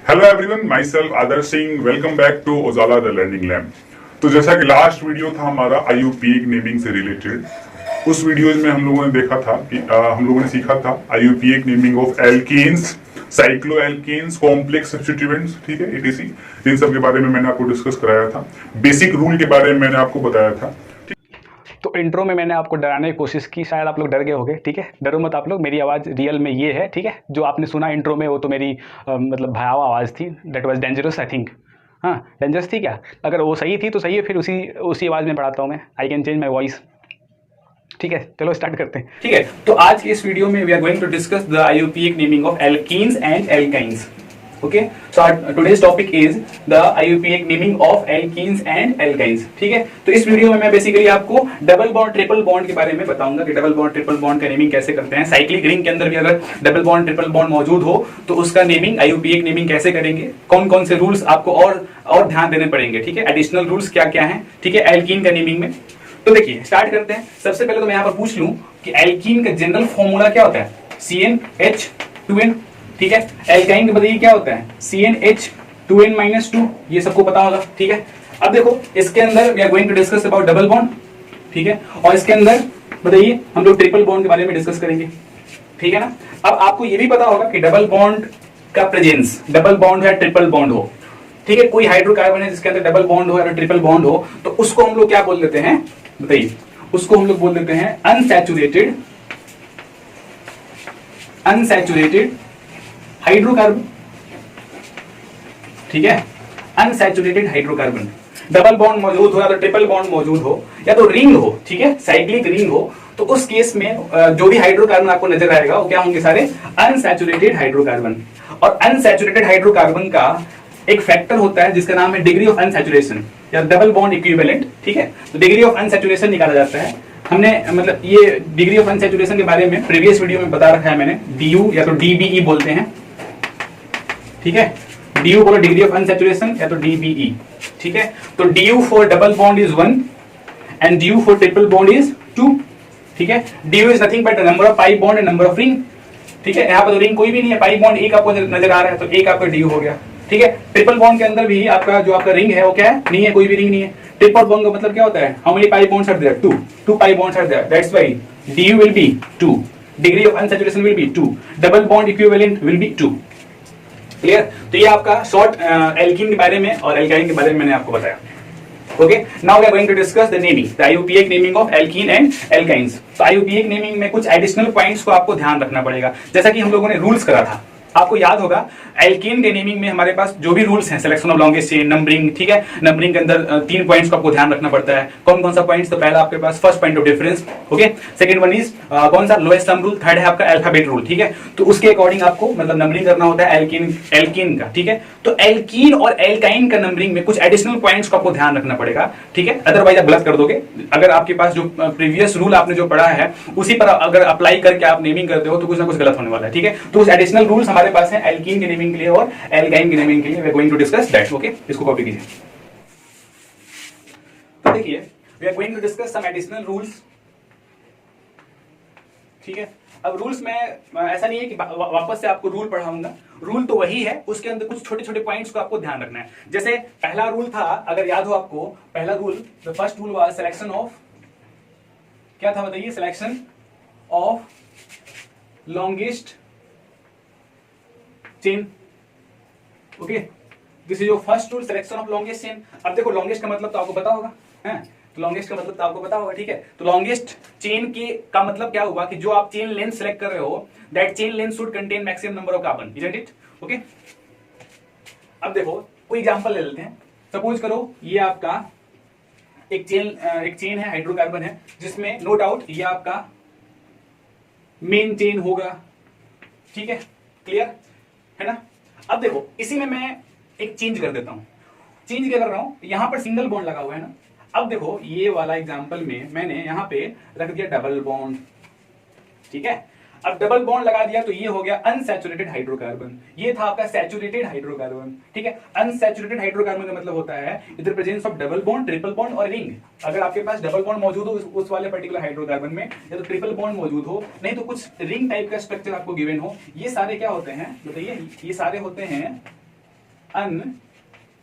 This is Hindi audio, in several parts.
Hello everyone, myself Adarsh Singh. Welcome back to Ujala the learning lab. तो जैसा कि लास्ट वीडियो था हमारा IUPAC नेमिंग से रिलेटेड, उस वीडियोज में हम लोगों ने देखा था कि हम लोगों ने सीखा था IUPAC naming of alkanes, cycloalkanes, complex substituents, ठीक है, ETC। इन सब के बारे में मैंने आपको डिस्कस कराया था। बेसिक रूल के बारे में मैंने आपको बताया था। तो इंट्रो में मैंने आपको डराने की कोशिश की, शायद आप लोग डर गए होंगे। ठीक है, डरो मत आप लोग, मेरी आवाज़ रियल में ये है। ठीक है, जो आपने सुना इंट्रो में वो तो मेरी मतलब भयावह आवाज़ थी। That was dangerous I think. हाँ, डेंजरस थी क्या? अगर वो सही थी तो सही है, फिर उसी आवाज़ में पढ़ाता हूँ मैं। I can change my voice. ठीक है, चलो स्टार्ट करते हैं। ठीक है, तो आज की इस वीडियो में we are going to discuss the IUPAC naming of alkenes and alkynes. Okay, so our today's topic is the IUPAC naming of alkenes and alkynes. ठीक है, तो इस वीडियो में मैं बेसिकली आपको डबल बॉन्ड ट्रिपल बॉन्ड के बारे में बताऊंगा कि डबल बॉन्ड ट्रिपल बॉन्ड का नेमिंग कैसे करते हैं। साइक्लिक रिंग के अंदर भी अगर डबल बॉन्ड ट्रिपल बॉन्ड मौजूद हो तो उसका नेमिंग IUPAC नेमिंग कैसे करेंगे, कौन कौन से रूल्स आपको और ध्यान देने पड़ेंगे। ठीक है, एडिशनल रूल्स क्या क्या है। ठीक है, एल्कीन का नेमिंग में तो देखिए स्टार्ट करते हैं। सबसे पहले तो मैं यहाँ पर पूछ लूं कि एल्कीन का जनरल फॉर्मूला क्या होता है? CnH2n। ठीक है, एल्काइन बताइए क्या होता है? CnH2n-2। ये सबको पता होगा। ठीक है, अब देखो इसके अंदर we are going to discuss about double bond. ठीक है, और इसके अंदर बताइए हम लोग ट्रिपल बॉन्ड के बारे में डिस्कस करेंगे। ठीक है ना, अब आपको ये भी पता होगा कि डबल बॉन्ड का प्रेजेंस, डबल बॉन्ड हो या ट्रिपल बॉन्ड हो, ठीक है, कोई हाइड्रोकार्बन है जिसके अंदर डबल बॉन्ड हो या ट्रिपल बॉन्ड हो, तो उसको हम लोग क्या बोल देते हैं? बताइए, उसको हम लोग बोल देते हैं अनसैचुरेटेड हाइड्रोकार्बन। ठीक है, अनसैचुरेटेड हाइड्रोकार्बन। डबल बॉन्ड मौजूद हो या तो ट्रिपल बॉन्ड मौजूद हो या तो रिंग हो, ठीक है, साइक्लिक रिंग हो, तो उस केस में जो भी हाइड्रोकार्बन आपको नजर आएगा वो क्या होंगे? सारे अनसैचुरेटेड हाइड्रोकार्बन। और अनसैचुरेटेड हाइड्रोकार्बन का एक फैक्टर होता है जिसका नाम है डिग्री ऑफ अनसैचुरेशन या डबल बॉन्ड इक्विवेलेंट। ठीक है, तो डिग्री ऑफ अनसैचुरेशन निकाला जाता है। हमने मतलब ये डिग्री ऑफ अनसैचुरेशन के बारे में प्रीवियस वीडियो में बता रखा है मैंने। DU या तो DBE बोलते हैं। ठीक है, DU बोलो डिग्री ऑफ अनसैचुरेशन या तो DBE। ठीक है, तो DU for double bond is 1 and DU for triple bond is 2। ठीक है, DU is nothing but number of pi bond and number of ring. ठीक है, यहाँ पर तो रिंग कोई भी नहीं है, पाई बॉन्ड एक आपको नजर आ रहा है, तो एक आपका DU हो गया। ठीक है, ट्रिपल बॉन्ड के अंदर भी आपका जो आपका रिंग है वो क्या है? नहीं है, कोई भी रिंग नहीं है। ट्रिपल बॉन्ड का मतलब क्या होता है? How many pi bonds are there? 2 pi bonds are there, that's why DU will be 2, degree of unsaturation will be 2, double bond equivalent will be 2। Clear? तो ये आपका शॉर्ट एल्कीन के बारे में और एल्काइन के बारे में मैंने आपको बताया। Okay, now we are going to discuss the naming, the IUPAC naming of alkene and alkynes. तो IUPAC नेमिंग में कुछ एडिशनल पॉइंट्स को आपको ध्यान रखना पड़ेगा। जैसा कि हम लोगों ने रूल्स करा था, आपको याद होगा एल्कीन के नेमिंग में हमारे पास जो भी रूल्स हैं, selection of longest chain, numbering. ठीक है, नंबरिंग के अंदर 3 पॉइंट्स को आपको ध्यान रखना पड़ता है। कौन कौन सा पॉइंट्स? तो पहला आपके पास first point of difference. Okay, second one is कौन सा? Lowest sum rule. थर्ड है आपका अल्फाबेट रूल। ठीक है, तो उसके अकॉर्डिंग आपको मतलब नंबरिंग करना होता है एल्कीन का। ठीक है, तो एल्कीन और एल्काइन का नंबरिंग में कुछ एडिशनल पॉइंट्स को आपको ध्यान रखना पड़ेगा। ठीक है, अदरवाइज आप गलत कर दोगे। अगर आपके पास जो प्रीवियस रूल आपने जो पढ़ा है उसी पर अगर अप्लाई करके आप नेमिंग करते हो तो कुछ ना कुछ गलत होने वाला है। ठीक है, तो एडिशनल रूल्स हमारे पास है एल्कीन के नेमिंग के लिए और एल्काइन के नेमिंग के लिए। We are going to discuss that. Okay, इसको कॉपी कीजिए। तो देखिए, we are going to discuss some additional rules. ठीक है, अब रूल्स में ऐसा नहीं है कि वापस से आपको रूल पढ़ाऊंगा, रूल तो वही है, उसके अंदर कुछ छोटे छोटे पॉइंट्स को आपको ध्यान रखना है। जैसे पहला रूल था, अगर याद हो आपको, पहला rule, the first rule was selection of, क्या था बताइए? Selection of longest chain. Okay, this is your first rule, selection of longest chain. अब देखो लॉन्गेस्ट का मतलब तो आपको पता होगा, है? तो लॉन्गेस्ट का मतलब तो आपको पता होगा। ठीक है, तो लॉन्गेस्ट चेन के का मतलब क्या हुआ कि जो आप चेन लेंथ सेलेक्ट कर रहे हो, that chain length should contain maximum number of carbon, isn't it? Okay, अब देखो कोई एग्जांपल ले लेते हैं। सपोज करो ये आपका एक चेन है, हाइड्रोकार्बन है, जिसमें नो डाउट ये आपका मेन चेन होगा। ठीक है, क्लियर है ना? अब देखो इसी में मैं एक चेंज कर देता हूं। चेंज क्या कर रहा हूं? यहां पर सिंगल बॉन्ड लगा हुआ है ना। अब देखो ये वाला एग्जांपल में मैंने यहां पे रख दिया डबल बॉन्ड। ठीक है, अब डबल बॉन्ड लगा दिया तो ये हो गया अनसैचुरेटेड हाइड्रोकार्बन। ये था आपका सैचुरेटेड हाइड्रोकार्बन। ठीक है, अनसैचुरेटेड हाइड्रोकार्बन का मतलब होता है इधर presence of double bond, triple bond और रिंग। अगर आपके पास डबल बॉन्ड मौजूद हो उस वाले पर्टिकुलर हाइड्रोकार्बन में, या तो ट्रिपल बॉन्ड मौजूद हो, नहीं तो कुछ रिंग टाइप का स्ट्रक्चर आपको गिवन हो, ये सारे क्या होते हैं बताइए? ये सारे होते हैं अनसैचुरेटेड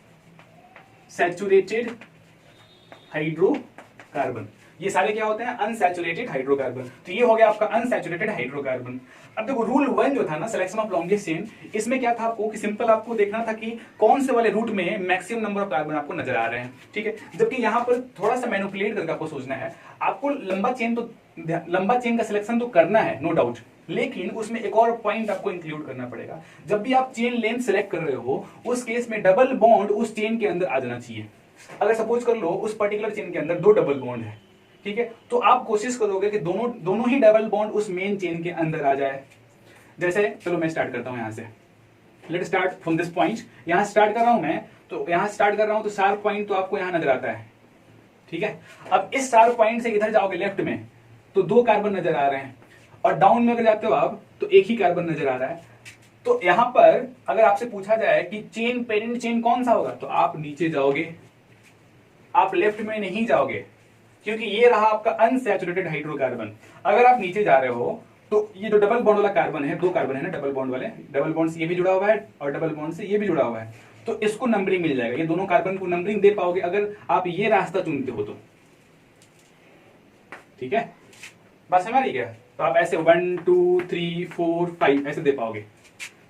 हाइड्रोकार्बन। ये सारे क्या होते हैं? Unsaturated hydrocarbon. तो ये हो गया आपका अनसैचुरेटेड हाइड्रोकार्बन। अब देखो रूल 1 जो था ना, सिलेक्शन ऑफ लॉन्गेस्ट चेन, इसमें क्या था आपको कि सिंपल आपको देखना था कि कौन से वाले रूट में मैक्सिमम नंबर ऑफ कार्बन आपको नजर आ रहे हैं, ठीक है। जबकि यहां पर थोड़ा सा मैनिपुलेट करके आपको सोचना है। आपको लंबा चेन का सिलेक्शन तो करना है, नो डाउट, लेकिन उसमें एक और पॉइंट आपको इंक्लूड करना पड़ेगा। जब भी आप चेन लेंथ सेलेक्ट कर रहे हो, उस केस में डबल बॉन्ड उस चेन के अंदर आ जाना चाहिए। अगर सपोज कर लो उस पर्टिकुलर चेन के अंदर 2 डबल बॉन्ड है, ठीक है, तो आप कोशिश करोगे कि दोनों ही डबल बॉन्ड उस मेन चेन के अंदर आ जाए। जैसे चलो मैं स्टार्ट करता हूं यहां से, let start from this point. यहां स्टार्ट कर रहा हूं मैं, तो यहां स्टार्ट कर रहा हूं तो शार्प पॉइंट तो आपको यहां नजर आता है, ठीक है। अब इस शार्प पॉइंट से इधर जाओगे लेफ्ट में तो 2 कार्बन नजर आ रहे हैं, और डाउन में अगर जाते हो आप तो 1 ही कार्बन नजर आ रहा है। तो यहां पर अगर आपसे पूछा जाए कि चेन पेरेंट चेन कौन सा होगा, तो आप नीचे जाओगे, आप लेफ्ट में नहीं जाओगे, क्योंकि ये रहा आपका अनसैचुरेटेड हाइड्रोकार्बन। अगर आप नीचे जा रहे हो तो ये जो डबल बॉन्ड वाला कार्बन है, 2 कार्बन है ना डबल बॉन्ड वाले, डबल बॉन्ड से ये भी जुड़ा हुआ है और डबल बॉन्ड से ये भी जुड़ा हुआ है, तो इसको नंबरिंग मिल जाएगा। ये दोनों कार्बन को नंबरिंग दे पाओगे अगर आप ये रास्ता चुनते हो तो, ठीक है। बस हमारी क्या, तो आप ऐसे 1 2 3 4 5 ऐसे दे पाओगे।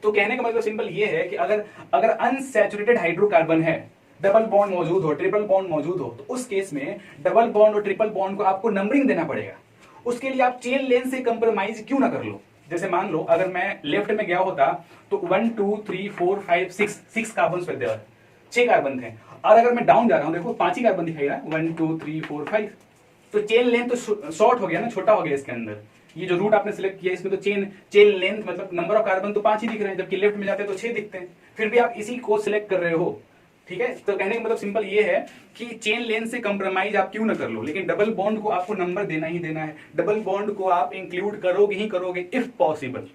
तो कहने का मतलब सिंपल ये है कि अगर अनसैचुरेटेड हाइड्रोकार्बन है, डबल बॉन्ड मौजूद हो, ट्रिपल बॉन्ड मौजूद हो, तो उस केस में डबल बॉन्ड और ट्रिपल बॉन्ड को आपको नंबरिंग देना पड़ेगा। उसके लिए आप चेन लेंथ से कंप्रोमाइज क्यों ना कर लो। जैसे मान लो अगर मैं लेफ्ट में गया होता तो 1 2 3 4 5 6 कार्बन पे देवर 6 कार्बन थे, और अगर मैं डाउन जा रहा हूं देखो 5 ही कार्बन दिखाई रहा है, 1 2 3 4 5। तो चेन लेंथ तो शॉर्ट हो गया ना, छोटा हो गया इसके अंदर। ये जो रूट आपने सिलेक्ट किया इसमें तो चेन लेंथ मतलब नंबर ऑफ कार्बन तो 5 ही दिख रहे हैं, जबकि लेफ्ट में जाते हैं तो 6 दिखते हैं। फिर भी आप इसी को सिलेक्ट कर रहे हो, ठीक है। तो कहने का मतलब सिंपल ये है कि चेन लेंथ से कंप्रोमाइज आप क्यों ना कर लो, लेकिन डबल बॉन्ड को आपको नंबर देना ही देना है। डबल बॉन्ड को आप इंक्लूड करोगे ही करोगे इफ पॉसिबल।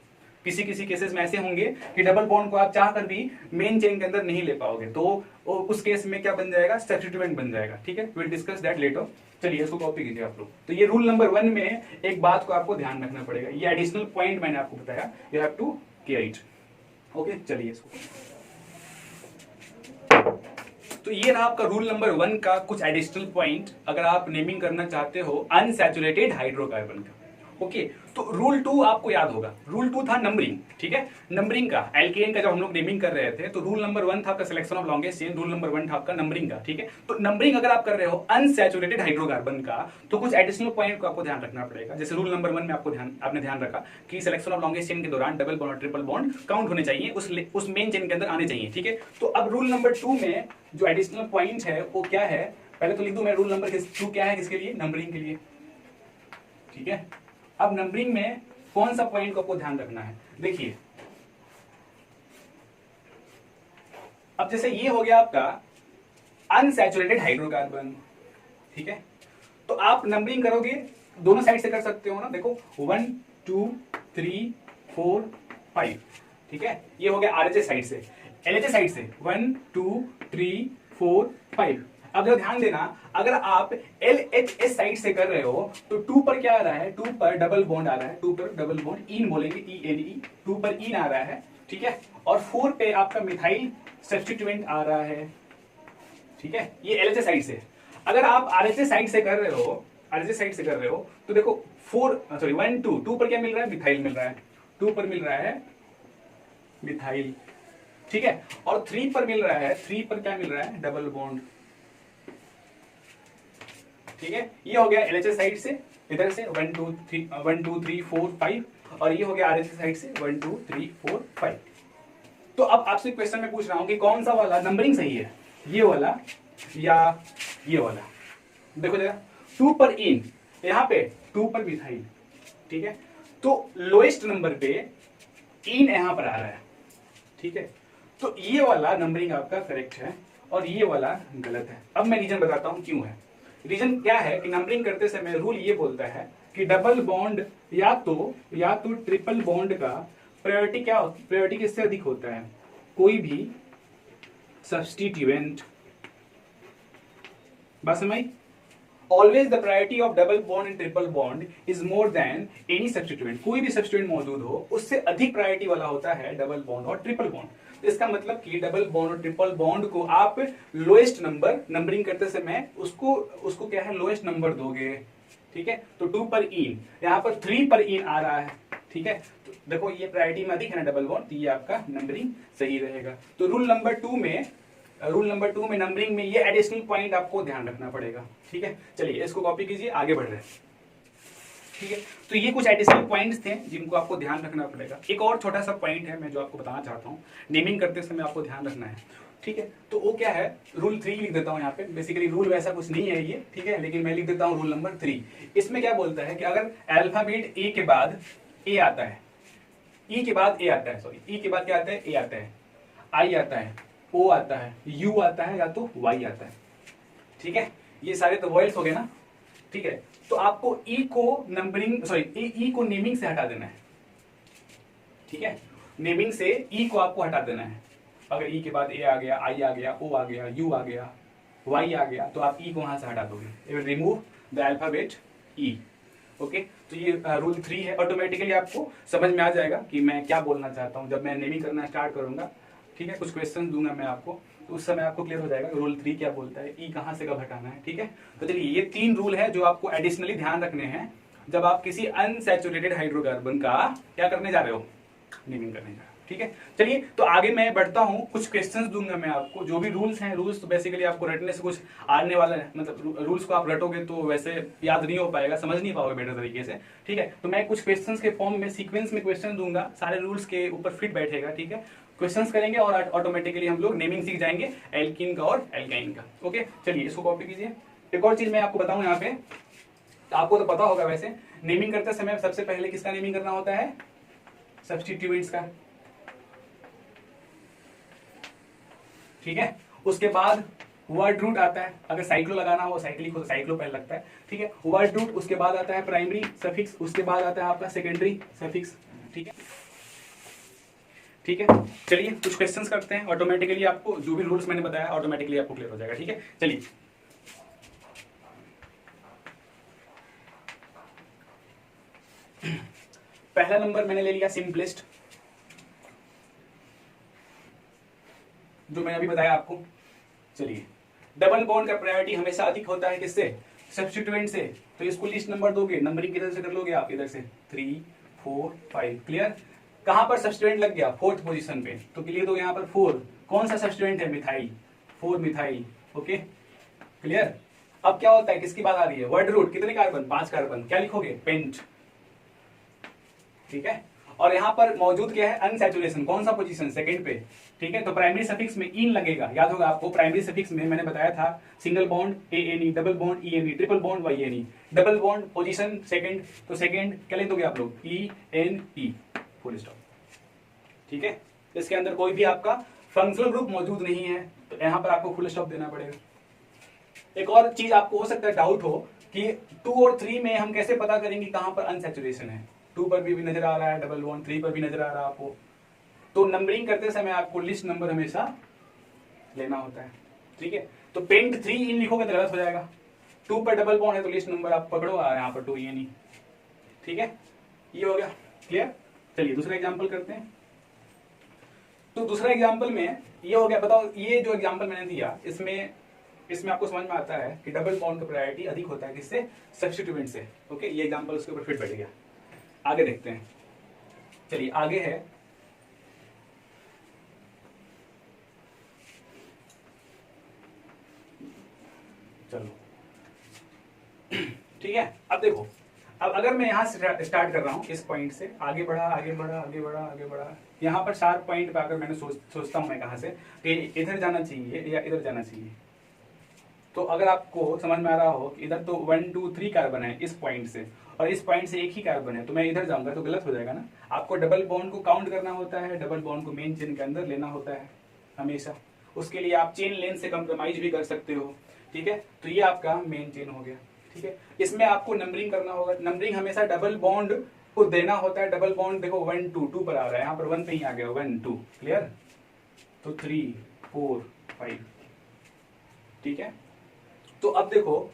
किसी किसी केसेस में ऐसे होंगे कि डबल बॉन्ड को आप चाहकर भी मेन चेन के अंदर नहीं ले पाओगे, तो उस केस में क्या बन जाएगा, सब्स्टिट्यूएंट बन जाएगा, ठीक है। Will discuss that later. चलिए इसको कॉपी कीजिए आप लोग। तो ये रूल नंबर 1 में एक बात को आपको ध्यान रखना पड़ेगा, ये एडिशनल पॉइंट मैंने आपको बताया, you have to care it. Okay, चलिए इसको। तो ये रहा आपका रूल नंबर 1 का कुछ एडिशनल पॉइंट अगर आप नेमिंग करना चाहते हो अनसैचुरेटेड हाइड्रोकार्बन का। ओके, तो रूल 2 आपको याद होगा। रूल 2 था नंबरिंग, ठीक है। नंबरिंग का एल्केन का जब हम लोग नेमिंग कर रहे थे तो रूल नंबर 1 था आपका selection of longest chain, rule number 1 था आपका नंबरिंग का, ठीक है। तो नंबरिंग अगर आप कर रहे हो अनसैचुरेटेड हाइड्रोकार्बन का तो कुछ एडिशनल पॉइंट को आपको ध्यान रखना पड़ेगा। जैसे रूल नंबर 1 में आपने ध्यान रखा कि सिलेक्शन ऑफ लॉन्गेस्ट चेन के दौरान डबल बॉन्ड और ट्रिपल बॉन्ड काउंट होने चाहिए, उस मेन चेन के अंदर आने चाहिए, ठीक है। तो अब रूल नंबर 2 में जो एडिशनल पॉइंट है वो क्या है, पहले तो लिख दूं मैं रूल नंबर 2 क्या है, किसके लिए, नंबरिंग के लिए, ठीक है। अब नंबरिंग में कौन सा पॉइंट को आपको ध्यान रखना है, देखिए। अब जैसे ये हो गया आपका अनसैचुरेटेड हाइड्रोकार्बन, ठीक है। तो आप नंबरिंग करोगे दोनों साइड से कर सकते हो ना, देखो 1 2 3 4 5, ठीक है। ये हो गया आरएचएस साइड से, एलएचएस साइड से 1 2 3 4 5। अब जरा ध्यान देना, अगर आप LHS साइड से कर रहे हो तो 2 पर क्या आ रहा है, 2 पर डबल बॉन्ड आ रहा है, 2 पर डबल बॉन्ड इन बोलेंगे, ENE, 2 पर इन आ रहा है, ठीक है। और 4 पे आपका मिथाइल सब्स्टिट्यूएंट आ रहा है, ठीक है। ये LHS साइड से। अगर आप RHS साइड से कर रहे हो, RHS साइड से कर रहे हो तो देखो 1 2 पर क्या मिल रहा है, मिथाइल मिल रहा है, 2 पर मिल रहा है मिथाइल, ठीक है। और 3 पर मिल रहा है, 3 पर क्या मिल रहा है, डबल बॉन्ड, ठीक है। ये हो गया LHS साइड से, इधर से 1 2 3 4 5, और ये हो गया RHS साइड से 1 2 3 4 5। तो अब आपसे क्वेश्चन में पूछ रहा हूं कि कौन सा वाला नंबरिंग सही है, ये वाला या ये वाला। देखो जरा 2 पर इन, यहां पे 2 पर मिथाइल, ठीक है। तो लोएस्ट नंबर पे इन यहां पर आ रहा है, ठीक है। तो ये वाला नंबरिंग आपका करेक्ट है और ये वाला गलत है। अब मैं रीजन बताता हूं क्यों है। रीजन क्या है कि नंबरिंग करते समय रूल ये बोलता है कि डबल बॉन्ड या तो ट्रिपल बॉन्ड का प्रायोरिटी क्या होती है, प्रायोरिटी किससे अधिक होता है, कोई भी सब्स्टिट्यूएंट। बात समझ, always the priority of double bond and triple bond is more than any substituent. कोई भी सब्स्टिट्यूएंट मौजूद हो उससे अधिक प्रायोरिटी वाला होता है डबल बॉन्ड और ट्रिपल बॉन्ड। तो इसका मतलब कि डबल बॉन्ड और ट्रिपल बॉन्ड को आप लोएस्ट नंबर नंबरिंग करते समय उसको उसको क्या है, लोएस्ट नंबर दोगे, ठीक है। तो 2 पर इन, यहाँ पर 3 पर इन आ रहा है, ठीक है। तो देखो ये प्रायोरिटी में अधिक है ना डबल बॉन्ड, तो ये आपका नंबरिंग सही रहेगा। तो रूल नंबर 2 में नंबरिंग में ये एडिशनल पॉइंट आपको ध्यान रखना पड़ेगा, ठीक है। चलिए इसको कॉपी कीजिए, आगे बढ़ रहे हैं, ठीक है। तो ये कुछ एडिशनल पॉइंट्स थे जिनको आपको ध्यान रखना पड़ेगा। एक और छोटा सा पॉइंट है मैं जो आपको बताना चाहता हूँ, नेमिंग करते समय आपको ध्यान रखना है, ठीक है। तो वो क्या है, रूल 3 लिख देता हूँ यहाँ पे। बेसिकली रूल वैसा कुछ नहीं है ये, ठीक है, लेकिन मैं लिख देता हूँ रूल नंबर 3। इसमें क्या बोलता है कि अगर अल्फाबेट ए के बाद ए आता है, ई के बाद ए आता है, सॉरी ई के बाद क्या आता है, ए आता है, आई आता है, ओ आता है, यू आता है, या तो वाई आता है, ठीक है। ये सारे तो वॉइल्स हो गए ना, ठीक है। तो आपको ई को नंबरिंग सॉरी ई को नेमिंग से हटा देना है, ठीक है। नेमिंग से ई को आपको हटा देना है। अगर ई के बाद ए आ गया, आई आ गया, ओ आ गया, यू आ गया, वाई आ गया, तो आप ई को वहां से हटा दोगे। It will remove the alphabet E, okay. तो ये रूल 3 है। ऑटोमेटिकली आपको समझ में आ जाएगा कि मैं क्या बोलना चाहता हूँ जब मैं नेमिंग करना स्टार्ट करूंगा, ठीक है। कुछ क्वेश्चन दूंगा मैं आपको, तो उस समय आपको क्लियर हो जाएगा रूल 3 क्या बोलता है, ई कहां से कब हटाना है, ठीक है। तो चलिए ये 3 रूल है जो आपको एडिशनली ध्यान रखने हैं जब आप किसी अनसैचुरेटेड हाइड्रोकार्बन का क्या करने जा रहे हो, नेमिंग करने जा रहे हो, ठीक है। चलिए तो आगे मैं बढ़ता हूँ, कुछ क्वेश्चंस दूंगा मैं आपको। जो भी रूल्स हैं, रूल्स तो बेसिकली आपको रटने से कुछ आने वाला है, मतलब रूल्स को आप रटोगे तो वैसे याद नहीं हो पाएगा, समझ नहीं पाओगे बेटर तरीके से, ठीक है। तो मैं कुछ क्वेश्चंस के फॉर्म में सीक्वेंस में क्वेश्चन दूंगा, सारे रूल्स के ऊपर फिट बैठेगा, ठीक है। क्वेश्चंस करेंगे और ऑटोमेटिकली हम लोग नेमिंग सीख जाएंगे एल्कीन का और एल्काइन का, ओके। चलिए इसको कॉपी कीजिए। एक और चीज मैं आपको बताऊं यहाँ पे, आपको तो पता होगा वैसे, नेमिंग करते समय सबसे पहले किसका नेमिंग करना होता है, सब्स्टिट्यूएंट्स का, ठीक है। उसके बाद वर्ड रूट आता है, अगर साइक्लो लगाना हो, साइक्लिक हो तो साइक्लो पहले लगता है, ठीक है। वर्ड रूट, उसके बाद आता है प्राइमरी सफिक्स, उसके बाद आता है आपका सेकेंडरी सफिक्स, ठीक है, ठीक है। चलिए कुछ क्वेश्चंस करते हैं, ऑटोमेटिकली आपको जो भी रूल्स मैंने बताया ऑटोमेटिकली आपको क्लियर हो जाएगा, ठीक है। चलिए पहला नंबर मैंने ले लिया सिंपलेस्ट, जो मैंने अभी बताया आपको। चलिए डबल बॉन्ड का प्रायोरिटी हमेशा अधिक होता है किससे, सब्स्टिट्यूएंट से। तो इसको लिस्ट नंबर दोगे, नंबरिंग किधर से कर लोगे आप, इधर से 3 4 5, क्लियर। कहां पर सब्स्टिट्यूएंट लग गया, 4th पोजीशन पे, तो क्लियर दो यहाँ पर 4। कौन सा सब्स्टिट्यूएंट है, मिथाइल, 4 मिथाइल, ओके क्लियर। अब क्या होता है, किसकी बात आ रही है, वर्ड रूट, कितने कार्बन, 5 कार्बन, क्या लिखोगे, पेंट, ठीक है। और यहाँ पर मौजूद क्या है, अनसैचुरेशन, कौन सा पोजीशन, सेकंड पे, ठीक है। तो प्राइमरी सफिक्स में इन लगेगा, याद होगा आपको, प्राइमरी सफिक्स में मैंने बताया था single bond ANE, double bond ENE, triple bond YNE, double bond position second, तो सेकंड क्या लिख दोगे आप लोग, ENE, फुल स्टॉप, ठीक है। इसके अंदर कोई भी आपका फंक्शनल ग्रुप मौजूद नहीं है, तो यहाँ पर आपको फुल स्टॉप देना पड़ेगा। एक और चीज आपको हो सकता है डाउट हो कि 2 और 3 में हम कैसे पता करेंगे कहां पर अनसैचुरेशन है, 2 पर भी नजर आ रहा है डबल बॉन्ड, 3 पर भी नजर आ रहा है आपको। तो नंबरिंग करते समय आपको लिस्ट नंबर हमेशा लेना होता है, ठीक है। तो पेंट 3 इन लिखोगे तो गलत हो जाएगा, 2 पर डबल बॉन्ड है तो लिस्ट नंबर आप पकड़ो, यहाँ पर 2 ENE, ठीक है। ये हो गया क्लियर। चलिए दूसरा एग्जाम्पल करते हैं। तो दूसरा एग्जाम्पल में ये हो गया, बताओ ये जो एग्जाम्पल मैंने दिया इसमें आपको समझ में आता है कि डबल बॉन्ड का प्रायोरिटी अधिक होता है किससे, सब्स्टिट्यूएंट से, ओके। ये एग्जाम्पल उसके ऊपर फिट बैठ गया। आगे देखते हैं, चलिए आगे है चलो ठीक है। अब देखो, अब अगर मैं यहाँ से स्टार्ट कर रहा हूँ, इस पॉइंट से आगे बढ़ा आगे बढ़ा आगे बढ़ा आगे बढ़ा, यहाँ पर शार्प पॉइंट पे अगर मैंने सोचता हूँ मैं कहाँ से कि इधर जाना चाहिए या इधर जाना चाहिए, तो अगर आपको समझ में आ रहा हो कि इधर तो 1 2 3 कार्बन है इस पॉइंट से, और इस पॉइंट से एक ही कार्बन है, तो मैं इधर जाऊंगा तो गलत हो जाएगा ना। आपको डबल बॉन्ड को काउंट करना होता है, डबल बॉन्ड को मेन चेन के अंदर लेना होता है हमेशा। उसके लिए आप चेन लेंथ से कंप्रोमाइज भी कर सकते हो, ठीक है। तो ये आपका मेन चेन हो गया, ठीक है। इसमें आपको नंबरिंग करना होगा, नंबरिंग हमेशा डबल बॉन्ड को देना होता है। डबल बॉन्ड देखो 1 2 2 पर आ रहा है, यहाँ पर 1 पे ही आ गया, 1 2, क्लियर। तो 3 4 5, ठीक है। तो अब देखो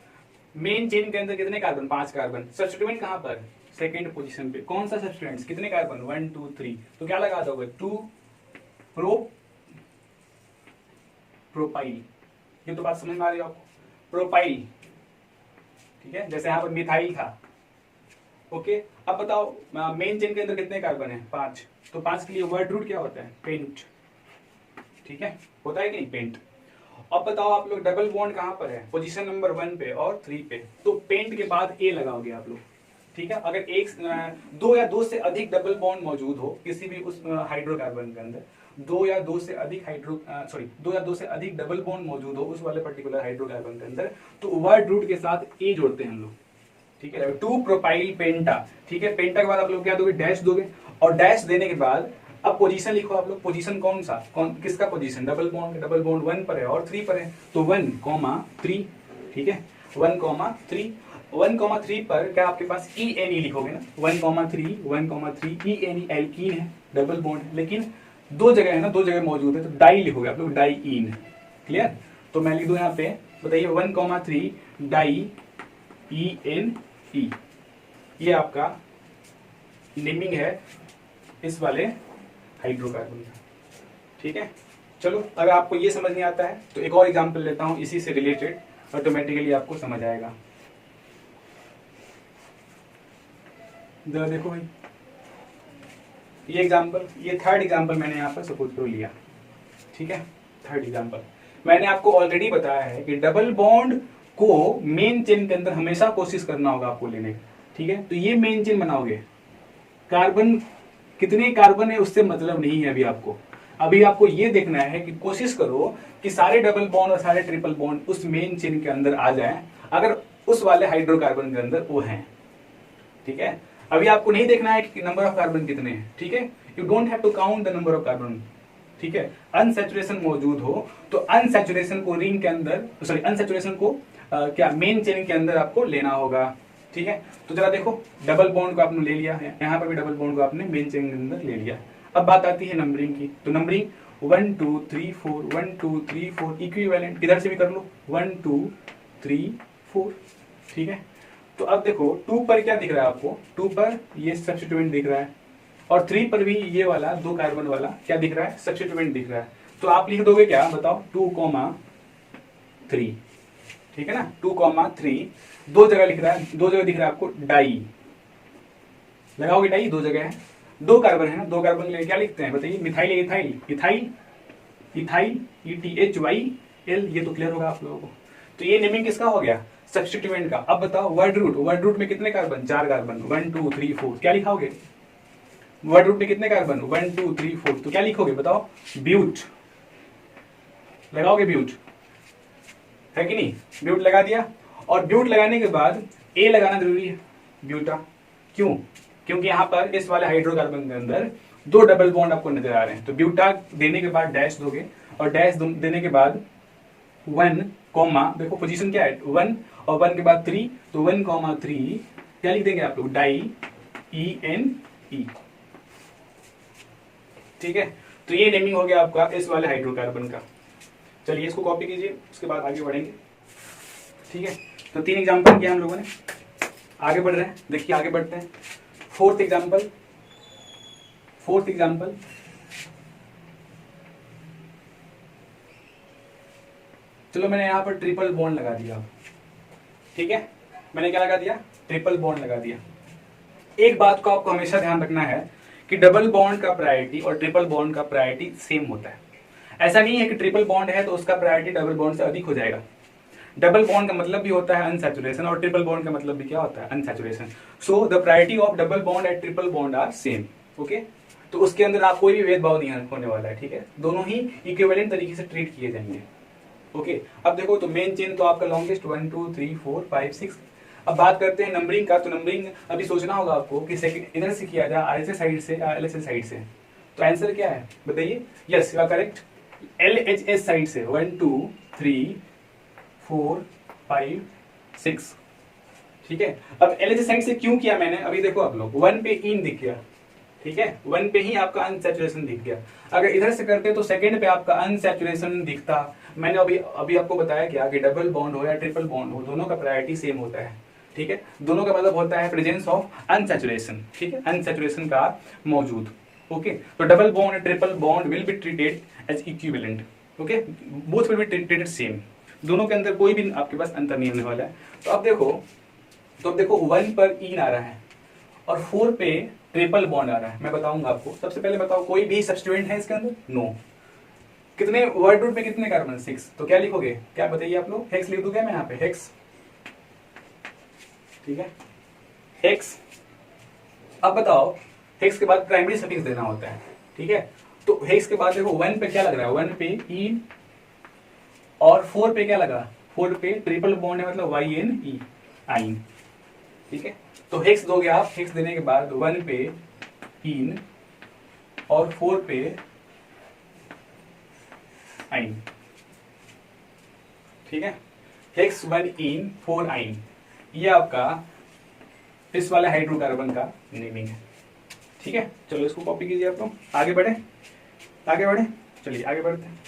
मेन चेन के अंदर कितने कार्बन, 5 कार्बन। सब्स्टिट्यूएंट कहां पर, सेकंड पोजीशन पे। कौन सा सब्स्टिट्यूएंट, कितने कार्बन, 1 2 3, तो क्या लगा दोगे, 2 प्रो प्रोपाइल, ये तो बात समझ में आ रही है आपको, प्रोपाइल, ठीक है। जैसे यहाँ पर मिथाइल था, ओके। अब बताओ मेन चेन के अंदर कितने कार्बन है, 5, तो 5 के लिए वर्ड रूट क्या होता है, पेंट, ठीक है, होता है कि नहीं, पेंट। अब बताओ आप लोग डबल बॉन्ड कहाँ पर है, पोजीशन नंबर 1 पे और 3 पे, तो पेंट के बाद ए लगाओगे आप लोग, ठीक है। अगर एक 2 या 2 से अधिक डबल बॉन्ड मौजूद हो किसी भी उस हाइड्रोकार्बन के अंदर, 2 या 2 से अधिक 2 या 2 से अधिक डबल बॉन्ड मौजूद हो उस वाले पर्टिकुलर हाइड्रोकार्बन के अंदर, तो वर्ड रूट के साथ ए जोड़ते हैं हम लोग, ठीक है। 2 प्रोपाइल पेंटा, ठीक है। पेंटा के बाद आप लोग क्या दोगे, डैश दोगे, और डैश देने के बाद अब पोजीशन लिखो आप लोग, पोजीशन कौन सा, किसका पोजीशन, डबल बॉन्ड 1 पर है और 3 पर है, तो 1,3, ठीक है, 1,3, 1,3 पर क्या आपके पास ENE लिखोगे ना, 1,3 ENE एल्कीन है, डबल बॉन्ड, लेकिन 2 जगह है ना, 2 जगह मौजूद है, तो डाई लिखोगे आप लोग, डाईइन, क्लियर। तो मैं लिख दूं यहाँ पे, बताइए 1,3 डाई ENE, ये आपका नेमिंग है इस वाले हाइड्रोकार्बन का, ठीक है। चलो अगर आपको ये समझ नहीं आता है तो एक और एग्जांपल लेता हूं इसी से रिलेटेड, ऑटोमेटिकली आपको समझ आएगा। देखो भाई ये एग्जांपल, ये थर्ड एग्जांपल मैंने यहाँ पर सपोज करो लिया, ठीक है। थर्ड एग्जांपल मैंने आपको ऑलरेडी बताया है कि डबल बॉन्ड को मेन चेन के अंदर हमेशा कोशिश करना होगा आपको लेने का, ठीक है। तो ये मेन चेन बनाओगे, कार्बन कितने कार्बन है उससे मतलब नहीं है अभी आपको, अभी आपको ये देखना है कि कोशिश करो कि सारे डबल बॉन्ड और सारे ट्रिपल बॉन्ड उस मेन चेन के अंदर आ जाएं, अगर उस वाले हाइड्रोकार्बन के अंदर वो हैं, ठीक है। अभी आपको नहीं देखना है कि नंबर ऑफ कार्बन कितने हैं, ठीक है, you don't have to count the number of carbon, ठीक है। अनसैचुरेशन मौजूद हो तो अनसैचुरेशन को रिंग के अंदर, सॉरी अनसैचुरेशन को क्या मेन चेन के अंदर आपको लेना होगा, ठीक है। तो जरा देखो डबल बॉन्ड को आपने ले लिया है, यहाँ पर भी डबल बॉन्ड को आपने मेन चेन के अंदर ले लिया। अब बात आती है नंबरिंग की, तो नंबरिंग 1 2 3 4 1 2 3 4 इक्विवेलेंट किधर से भी कर लो, 1 2 3 4, ठीक है। तो अब देखो 2 पर क्या दिख रहा है आपको, 2 पर ये सब्स्टिट्यूएंट दिख रहा है, और 3 पर भी ये वाला 2 कार्बन वाला क्या दिख रहा है, सब्स्टिट्यूएंट दिख रहा है। तो आप लिख दोगे क्या बताओ, 2,3, ठीक है ना, 2,3, 2 जगह लिख रहा है, 2 जगह दिख रहा है आपको डाई, लगाओगे डाई, 2 जगह है, 2 कार्बन है ना, 2 कार्बन के लिए क्या लिखते हैं बताइए, methyl ethyl, ethyl ethyl ETHYL, ये तो क्लियर होगा आप लोगों को। तो ये नेमिंग किसका हो गया, सब्स्टिट्यूएंट का। अब बताओ वर्ड रूट में कितने कार्बन, 4 कार्बन, 1 2 3 4, क्या लिखाओगे, वर्ड रूट में कितने कार्बन, 1 2 3 4, तो क्या लिखोगे बताओ, ब्यूट, लगाओगे ब्यूट, है कि नहीं, ब्यूट लगा दिया। और ब्यूट लगाने के बाद ए लगाना जरूरी है, ब्यूटा, क्यों, क्योंकि यहाँ पर इस वाले हाइड्रोकार्बन के अंदर 2 डबल बॉन्ड आपको नजर आ रहे हैं, तो ब्यूटा देने के बाद डैश दोगे, और डैश देने के बाद 1, देखो पोजीशन क्या है 1, और 1 के बाद 3, तो 1,3 क्या लिख देंगे आप लोग, डाई ENE, ठीक है। तो ये नेमिंग हो गया आपका इस वाले हाइड्रोकार्बन का। चलिए इसको कॉपी कीजिए, उसके बाद आगे बढ़ेंगे, ठीक है। तो 3 एग्जांपल किया हम लोगों ने, आगे बढ़ रहे हैं, देखिए आगे बढ़ते हैं। फोर्थ एग्जांपल, चलो मैंने यहां पर ट्रिपल बॉन्ड लगा दिया, ठीक है, मैंने क्या लगा दिया, ट्रिपल बॉन्ड लगा दिया। एक बात को आपको हमेशा ध्यान रखना है कि डबल बॉन्ड का प्रायोरिटी और ट्रिपल बॉन्ड का प्रायोरिटी सेम होता है। ऐसा नहीं है कि ट्रिपल बॉन्ड है तो उसका प्रायोरिटी डबल बॉन्ड से अधिक हो जाएगा। डबल बॉन्ड का मतलब भी होता है अनसैचुरेशन, और ट्रिपल बॉन्ड का मतलब भी क्या होता है, unsaturation. So the priority of double bond and triple bond are same, okay. तो उसके अंदर आप कोई भी भेदभाव नहीं होने वाला है, ठीक है, दोनों ही इक्विवेलेंट तरीके से ट्रीट किए जाएंगे, ओके। अब देखो तो मेन चेन तो आपका लॉन्गेस्ट 1 2 3 4 5 6। अब बात करते हैं नंबरिंग का, तो नंबरिंग अभी सोचना होगा आपको कि इधर से किया जाए, RSS साइड से या LHS साइड से। तो आंसर क्या है बताइए, yes you are correct, LHS side से 1 2 3 4 5 6, ठीक है। अब LHS साइड से क्यों किया मैंने, अभी देखो आप लोग 1 पे इन दिख गया, ठीक है, 1 पे ही आपका अनसैचुरेशन दिख गया। अगर इधर से करते तो सेकंड पे आपका अनसैचुरेशन दिखता। मैंने अभी आपको बताया क्या कि डबल बॉन्ड हो या ट्रिपल बॉन्ड हो, दोनों का प्रायोरिटी सेम होता है, ठीक है, दोनों का मतलब होता है प्रेजेंस ऑफ अनसैचुरेशन, ठीक है, अनसैचुरेशन का मौजूद, ओके। तो double bond triple bond will be treated as equivalent, okay, both will be treated same, दोनों के अंदर कोई भी आपके पास अंतर नहीं होने वाला है। तो अब देखो 1 पर इन आ रहा है और 4 पे ट्रिपल बॉन्ड आ रहा है। मैं बताऊंगा आपको, सबसे पहले बताओ कोई भी सब्स्टिट्यूएंट है इसके अंदर? नो। कितने वर्ड रूट में कितने कार्बन? 6। तो क्या लिखोगे, क्या बताइए आप लोग? हेक्स लिख दूं क्या मैं यहाँ पे? हेक्स, ठीक है, हेक्स। अब बताओ, हेक्स के बाद प्राइमरी सफिक्स देना होता है, ठीक है। तो हेक्स के बाद देखो 1 पे क्या लग रहा है? 1 पे ई, और 4 पे क्या लगा? 4 पे ट्रिपल बॉन्ड है, मतलब वाई एन ई, आइन, ठीक है। तो हेक्स दोगे आप, हेक्स देने के बाद 1 पे इन और 4 पे आइन, ठीक है। हेक्स 1 इन 4 आइन, ये आपका इस वाले हाइड्रोकार्बन का नेमिंग है, ठीक है। चलो इसको कॉपी कीजिए आप लोग, आगे बढ़े, चलिए आगे बढ़ते हैं।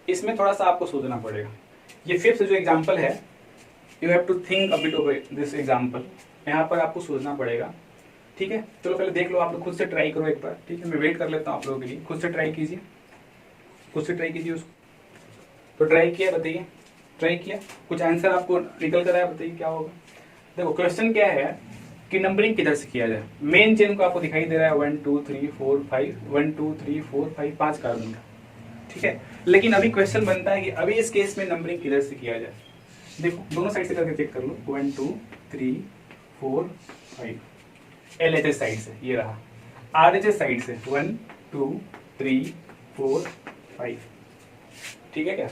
इसमें थोड़ा सा आपको सोचना पड़ेगा। ये फिफ्थ जो एग्जाम्पल है, you have to think a bit of this example, यहाँ पर आपको सोचना पड़ेगा, ठीक है। चलो पहले देख लो, आप लोग खुद से ट्राई करो एक बार, ठीक है। मैं वेट कर लेता हूँ आप लोगों के लिए, खुद से ट्राई कीजिए, उसको। तो ट्राई किया, बताइए, ट्राई किया, कुछ आंसर आपको निकल कर आया, बताइए क्या होगा। देखो क्वेश्चन क्या है कि नंबरिंग किधर से किया जाए। मेन चेन को आपको दिखाई दे रहा है 1 2 3 4 5, 1 2 3 4 5, 5 कार्बन का, ठीक है। लेकिन अभी क्वेश्चन बनता है कि अभी इस केस में नंबरिंग किधर से किया जाए। देखो दोनों साइड से करके चेक कर लो, 1 2 3 4 5, LHS साइड से ये रहा, RHS साइड से 1 2 3 4 5, ठीक है क्या।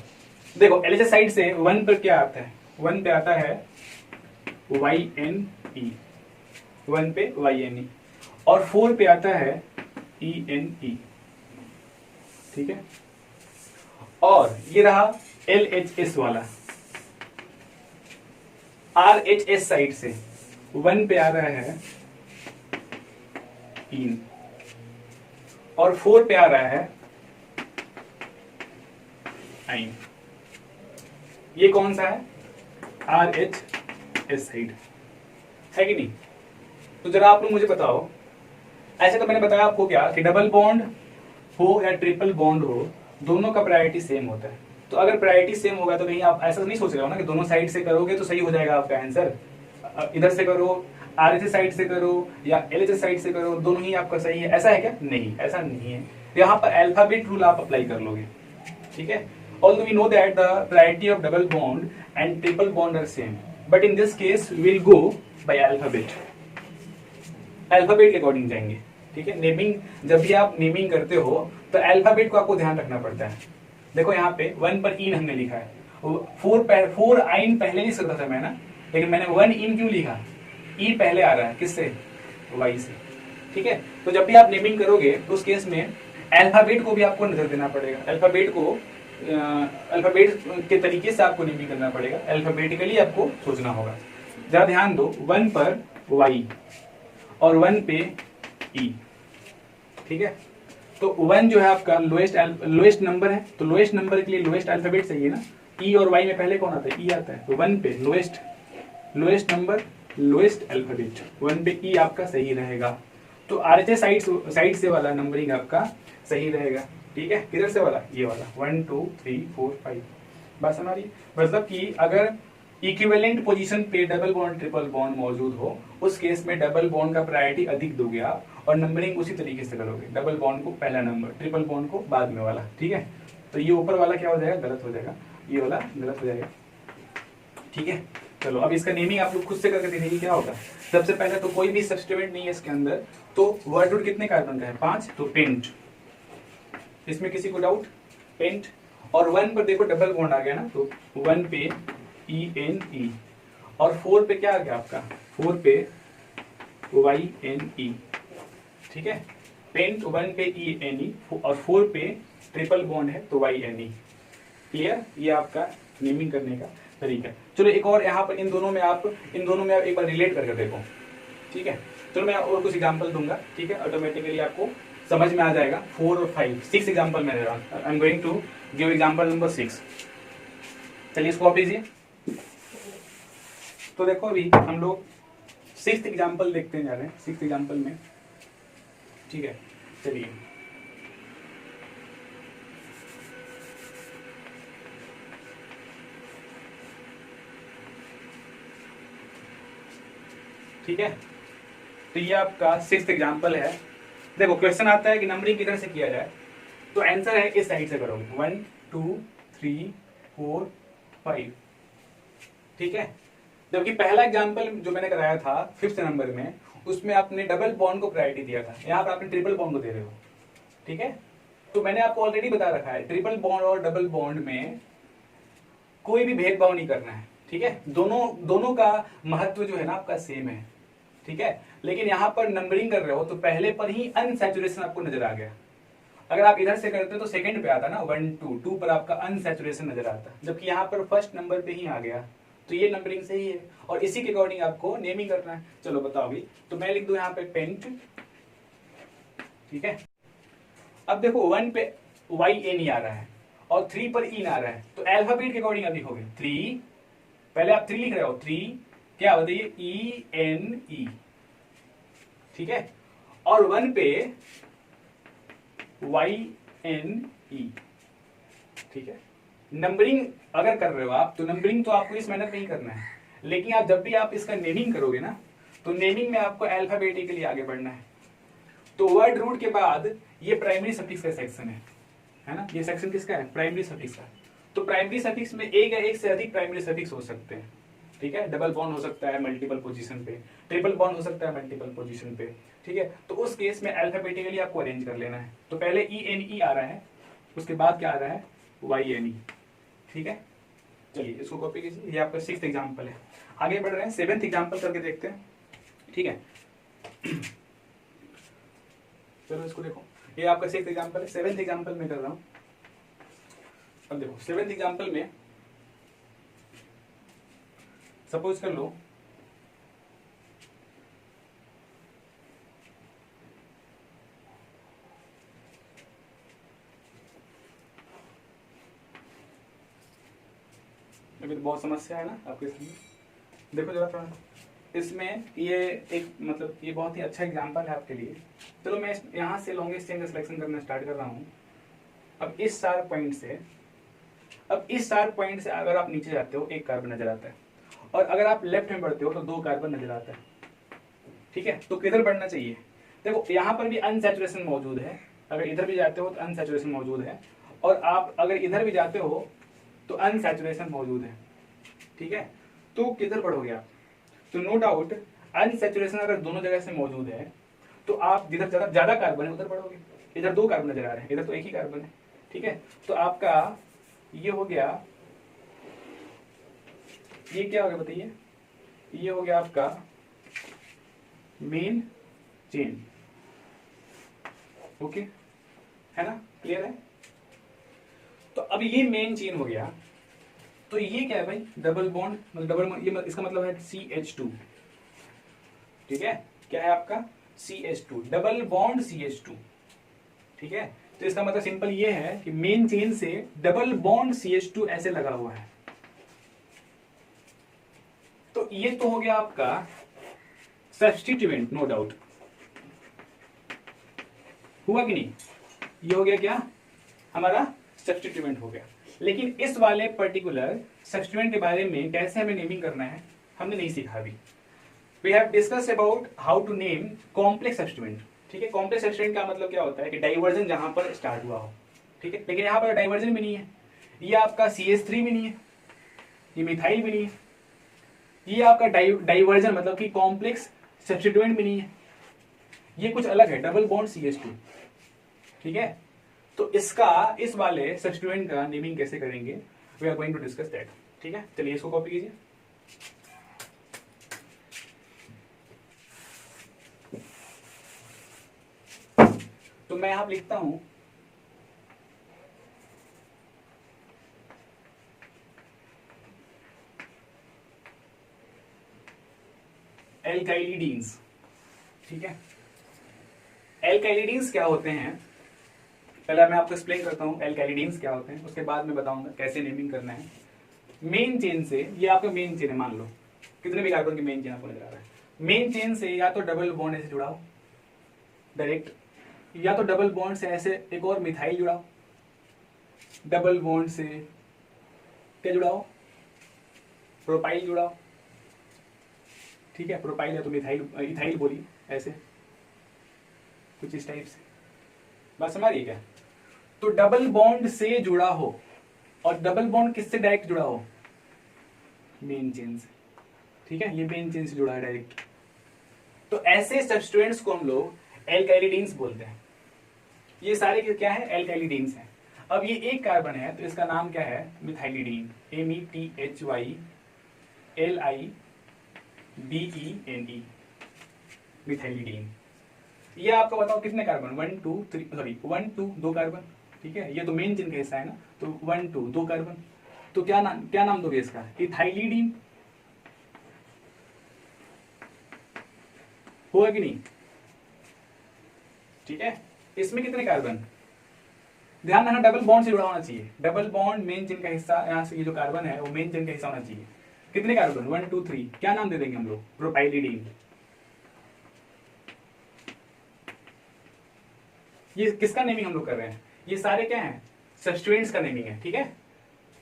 देखो LHS साइड से 1 पर क्या आता है? 1 पे आता है YNE, 1 पे YNE, और 4 पे आता है ENE, ठीक है। और ये रहा LHS वाला, RHS साइड से 1 पे आ रहा है इन, और 4 पे आ रहा है आइन। ये कौन सा है? RHS साइड है कि नहीं? तो जरा आप लोग मुझे बताओ, ऐसे तो मैंने बताया आपको क्या कि डबल बॉन्ड हो या ट्रिपल बॉन्ड हो, दोनों का प्रायोरिटी सेम होता है। तो अगर प्रायोरिटी सेम होगा तो कहीं आप ऐसा नहीं सोच रहे हो ना कि दोनों साइड से करोगे तो सही हो जाएगा आपका आंसर, इधर से करो, RHS साइड से करो या LHS साइड से करो, दोनों ही आपका सही है, ऐसा है क्या? नहीं, ऐसा नहीं है। यहाँ पर अल्फाबेट रूल आप अप्लाई कर लोगे, ठीक है। Although we know that the priority of double bond and triple bond are same, but in this case we will go by alphabet. Alphabet के अकॉर्डिंग जाएंगे, ठीक है। नेमिंग, जब भी आप नेमिंग करते हो तो अल्फाबेट को आपको ध्यान रखना पड़ता है। देखो यहाँ पे 1 पर इन हमने लिखा है, 4 आइन पहले नहीं सकता था मैं ना, लेकिन मैंने 1 इन क्यों लिखा? ई पहले आ रहा है, किससे? वाई से, ठीक है। तो जब भी आप नेमिंग करोगे तो उस केस में अल्फाबेट को भी आपको नजर देना पड़ेगा, अल्फाबेट के तरीके से आपको नेमिंग करना पड़ेगा, अल्फाबेटिकली आपको सोचना होगा। जरा ध्यान दो, 1 पर वाई और 1 पे ई, ठीक है। तो 1 जो है आपका लोएस्ट नंबर है, तो लोएस्ट नंबर के लिए लोएस्ट अल्फाबेट चाहिए ना। ई और वाई में पहले कौन आता है? ई आता है। तो 1 पे लोएस्ट नंबर, लोएस्ट अल्फाबेट, 1 पे ई आपका सही रहेगा। तो RHS साइड से वाला नंबरिंग आपका सही रहेगा, ठीक है। किधर से वाला? ये वाला 1 2 3 4 5। बात समझ रही? मतलब कि अगर इक्विवेलेंट पोजीशन पे डबल बॉन्ड ट्रिपल बॉन्ड मौजूद हो, उस केस में डबल बॉन्ड का प्रायोरिटी अधिक दोगे आप, और नंबरिंग उसी तरीके से करोगे, डबल बॉन्ड को पहला नंबर, ट्रिपल बॉन्ड को बाद में वाला, ठीक है। तो ये ऊपर वाला क्या हो जाएगा? गलत हो जाएगा, ये वाला गलत हो जाएगा, ठीक है। चलो अब इसका नेमिंग आप लोग खुद से करके देखिए क्या होगा। सबसे पहले तो कोई भी सब्स्टिट्यूएंट नहीं है इसके अंदर, तो वर्ड रूट कितने कार्बन का है? 5, तो पेंट, इसमें किसी को डाउट? पेंट। और 1 पर देखो डबल बॉन्ड आ गया ना, तो 1 पे ENE, और 4 पे क्या आ गया आपका? 4 पे YNE, ठीक है। पेंट 1 पे ENE और 4 पे ट्रिपल बॉन्ड है तो YNE। क्लियर? ये आपका नेमिंग करने का तरीका। चलो एक और यहाँ पर इन दोनों में आप एक बार रिलेट करके देखो, ठीक है। चलो मैं और कुछ एग्जांपल दूंगा, ठीक है, ऑटोमेटिकली आपको समझ में आ जाएगा। 4 और 5, 6 एग्जांपल मैं दे रहा हूँ। I am going to give example number 6। चलिए इसको कॉपी कीजिए। तो देखो अभी हम लोग 6th एग्जाम्पल देखते जा रहे हैं, 6th एग्जाम्पल में, ठीक है। चलिए ठीक है, तो ये आपका 6th एग्जाम्पल है। देखो क्वेश्चन आता है कि नंबरिंग किधर से किया जाए, तो आंसर है इस साइड से करोगे, 1 2 3 4 5, ठीक है। जबकि पहला एग्जाम्पल जो मैंने कराया था 5th नंबर में, उसमें आपने डबल बॉन्ड को प्रायोरिटी दिया था, यहाँ पर आपने ट्रिपल बॉन्ड को दे रहे हो, ठीक है। तो मैंने आपको ऑलरेडी बता रखा है ट्रिपल बॉन्ड और डबल बॉन्ड में कोई भी भेदभाव नहीं करना है, ठीक है। दोनों का महत्व जो है ना आपका सेम है, ठीक है। लेकिन यहाँ पर नंबरिंग कर रहे हो तो पहले पर ही अनसैचुरेशन आपको नजर आ गया। अगर आप इधर से करते तो सेकंड पे आता ना, 1 2 पर आपका अनसैचुरेशन नजर आता, जबकि यहाँ पर फर्स्ट नंबर पे ही आ गया, तो ये नंबरिंग सही है और इसी के अकॉर्डिंग आपको नेमिंग करना है। चलो बताओ अभी, तो मैं लिख दूं यहाँ पे पेंट, ठीक है। अब देखो 1 पे वाई ए नहीं आ रहा है और 3 पर ई आ रहा है, तो अल्फाबेट के अकॉर्डिंग आप लिखोगे 3, पहले आप 3 लिख रहे हो, 3 क्या बताइए, ई एन ई, ठीक है। और 1 पे वाई एन ई, ठीक है। नंबरिंग अगर कर रहे हो आप, तो नंबरिंग तो आपको इस मेहनत नहीं करना है, लेकिन आप जब भी आप इसका नेमिंग करोगे ना, तो नेमिंग में आपको अल्फाबेटिकली आगे बढ़ना है। तो वर्ड रूट के बाद ये प्राइमरी सफिक्स का सेक्शन है ना, ये सेक्शन किसका है, प्राइमरी सफिक्स का। तो प्राइमरी सफिक्स में एक या एक से अधिक प्राइमरी सफिक्स हो सकते हैं, ठीक है। डबल बॉन्ड हो सकता है मल्टीपल पोजीशन पे, ट्रिपल बॉन्ड हो सकता है मल्टीपल पोजीशन पे, ठीक है। तो उस केस में अल्फाबेटिकली आपको अरेंज कर लेना है। तो पहले ई एन ई आ रहा है, उसके बाद क्या आ रहा है, वाई एन ई, ठीक है। चलिए इसको कॉपी कीजिए, ये आपका 6th एग्जाम्पल है। आगे बढ़ रहे हैं, 7th एग्जाम्पल करके देखते हैं, ठीक है। चलो इसको देखो, ये आपका 6th एग्जाम्पल है, 7th एग्जाम्पल में कर रहा हूं। अब देखो 7th एग्जाम्पल में सपोज कर लो अभी तो बहुत समस्या है ना आपके इसमें, देखो जरा थोड़ा इसमें, ये एक मतलब ये बहुत ही अच्छा एग्जाम्पल है आपके लिए। चलो मैं यहाँ से लॉन्गेस्ट चेन का सिलेक्शन करना स्टार्ट कर रहा हूँ। अब इस स्टार पॉइंट से अगर आप नीचे जाते हो 1 कार्बन नजर आता है, और अगर आप लेफ्ट में बढ़ते हो तो 2 कार्बन नजर आता है, ठीक है। तो किधर बढ़ना चाहिए, देखो यहाँ पर भी अनसैचुरेशन मौजूद है, अगर इधर भी जाते हो तो अनसैचुरेशन मौजूद है, और आप अगर इधर भी जाते हो तो अनसैचुरेशन मौजूद है, ठीक है। तो किधर बढ़ोगे आप, तो नो डाउट अनसैचुरेशन अगर दोनों जगह से मौजूद है तो आप जिधर ज्यादा कार्बन है उधर बढ़ोगे। इधर 2 कार्बन नजर आ रहे हैं, इधर तो एक ही कार्बन है, ठीक है। तो आपका ये हो गया, ये क्या हो गया बताइए, ये हो गया आपका मेन चेन, ओके है ना, क्लियर है। तो अब ये मेन चेन हो गया, तो ये क्या है भाई, डबल बॉन्ड, ये इसका मतलब है CH2, ठीक है। क्या है आपका CH2, डबल बॉन्ड CH2, ठीक है। तो इसका मतलब सिंपल ये है कि मेन चेन से डबल बॉन्ड CH2 ऐसे लगा हुआ है। तो ये तो हो गया आपका सब्स्टिट्यूएंट, नो डाउट, हुआ कि नहीं, ये हो गया क्या हमारा सब्स्टिट्यूएंट हो गया। लेकिन इस वाले पर्टिकुलर सब्स्टिट्यूएंट के बारे में कैसे हमें नेमिंग करना है हमने नहीं सीखा अभी। We have discuss about how to name complex substituent, ठीक है। कॉम्प्लेक्स सब्स्टिट्यूएंट का मतलब क्या होता है कि डाइवर्जन जहां पर स्टार्ट हुआ हो, ठीक है। लेकिन यहाँ पर डाइवर्जन भी नहीं है, ये आपका CH3 भी नहीं है, ये मिथाइल भी नहीं है, ये आपका डाइवर्जन मतलब कि कॉम्प्लेक्स सब्स्टिट्यूएंट भी नहीं है, ये कुछ अलग है, डबल बॉन्ड CH2, ठीक है। तो इसका इस वाले सब्स्टिट्यूएंट का नेमिंग कैसे करेंगे, we are going to discuss that, ठीक है। चलिए इसको कॉपी कीजिए। तो मैं यहां लिखता हूं एल्काइलिडीन्स, ठीक है। एल्काइलिडीन्स क्या होते हैं, पहले मैं आपको एक्सप्लेन करता हूं एल्काइलिडीन्स क्या होते हैं, उसके बाद मैं बताऊंगा कैसे नेमिंग करना है। मेन चेन से, ये आपका मेन चेन है, मान लो कितने भी कार्बन की मेन चेन आपको नजर आ रहा है, मेन चेन से या तो डबल बॉन्ड ऐसे जुड़ाओ डायरेक्ट, या तो डबल बॉन्ड से ऐसे एक और मिथाइल जुड़ाओ, डबल बॉन्ड से क्या जुड़ाओ, प्रोपाइल जुड़ाओ, ठीक है, प्रोपाइल है तो मिथाइल इथाइल बोली, ऐसे कुछ इस टाइप से, बात समझ रही है क्या? तो डबल बॉन्ड से जुड़ा हो, और डबल बॉन्ड किससे डायरेक्ट जुड़ा हो, मेन चेन से, ठीक है, ये मेन चेन से जुड़ा है डायरेक्ट। तो ऐसे सब्सटेंट्स को हम लोग एल्काइलिडीन्स बोलते हैं। ये सारे क्या है, एल्काइलिडीन्स हैं। अब ये एक कार्बन है तो इसका नाम क्या है, मिथाइलिडीन, METHYLIDENE, मिथाइलिडीन। ये आपको बताओ कितने कार्बन, 1 2 3 सॉरी 1 2 2 कार्बन, ठीक है, ये तो मेन चेन का हिस्सा है ना, तो 1 2 2 कार्बन, तो क्या नाम दोगे इसका, इथाइलिडीन होगा कि नहीं, ठीक है। इसमें कितने कार्बन, ध्यान रखना डबल बॉन्ड से जुड़ा होना चाहिए, डबल बॉन्ड मेन चेन का हिस्सा, यहाँ से ये जो कार्बन है वो मेन चेन का हिस्सा होना चाहिए। कितने कार्बन, 1 2 3, क्या नाम दे देंगे हम लोग, प्रोपाइलिडीन। ये किसका नेमिंग हम लोग कर रहे हैं, ये सारे क्या है, सब्स्टिट्यूएंट्स का नेमिंग है, ठीक है।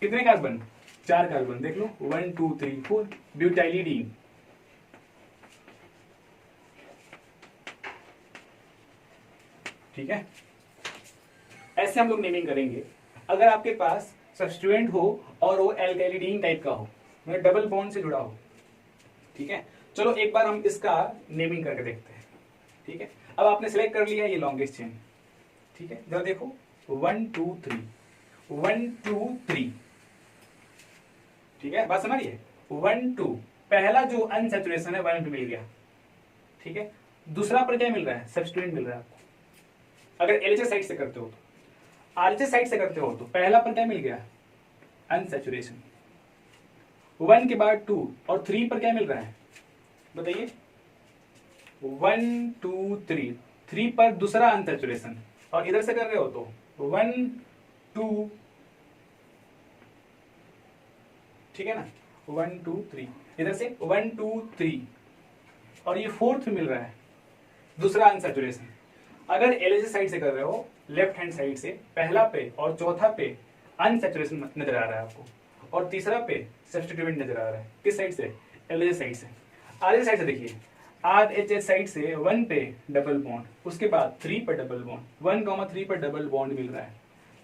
कितने कार्बन, 4 कार्बन, देख लो 1 2 3 4, ब्यूटाइलिडीन, ठीक है। ऐसे हम लोग नेमिंग करेंगे। अगर आपके पास सब्स्टिट्यूएंट हो और वो एल्काइलिडीन टाइप का हो, मतलब डबल बॉन्ड से जुड़ा हो, ठीक है। चलो एक बार हम इसका नेमिंग करके देखते हैं, ठीक है। अब आपने सिलेक्ट कर लिया ये लॉन्गेस्ट चेन, ठीक है, जरा देखो 1 2 3 1 2 3, ठीक है, बात समझिए, 1 2 पहला जो अनसैचुरेशन है 1 पे मिल गया, ठीक है। दूसरा पर क्या मिल रहा है, सब्स्टिट्यूएंट मिल रहा है आपको। अगर एलएचएस साइड से करते हो तो, आरएचएस साइड से करते हो तो पहला पर क्या मिल गया, अनसैचुरेशन, 1 के बाद 2 और 3 पर क्या मिल रहा है बताइए, 1 2 3, 3 पर दूसरा अनसैचुरेशन, और इधर से कर रहे हो तो 1 2, ठीक है ना, 1 2 3, इधर से 1 2 3, और ये 4th मिल रहा है दूसरा अनसैचुरेशन। अगर एलएचएस साइड से कर रहे हो, लेफ्ट हैंड साइड से पहला पे और चौथा पे अनसैचुरेशन नजर आ रहा है आपको, और तीसरा पे सब्स्टिट्यूएंट नजर आ रहा है, किस साइड से, एलएचएस साइड से। आरएचएस साइड से देखिए, आरएचएस साइड से 1 पे डबल बॉन्ड, उसके बाद 3 पर डबल बॉन्ड, 1,3 पर डबल बॉन्ड मिल रहा है।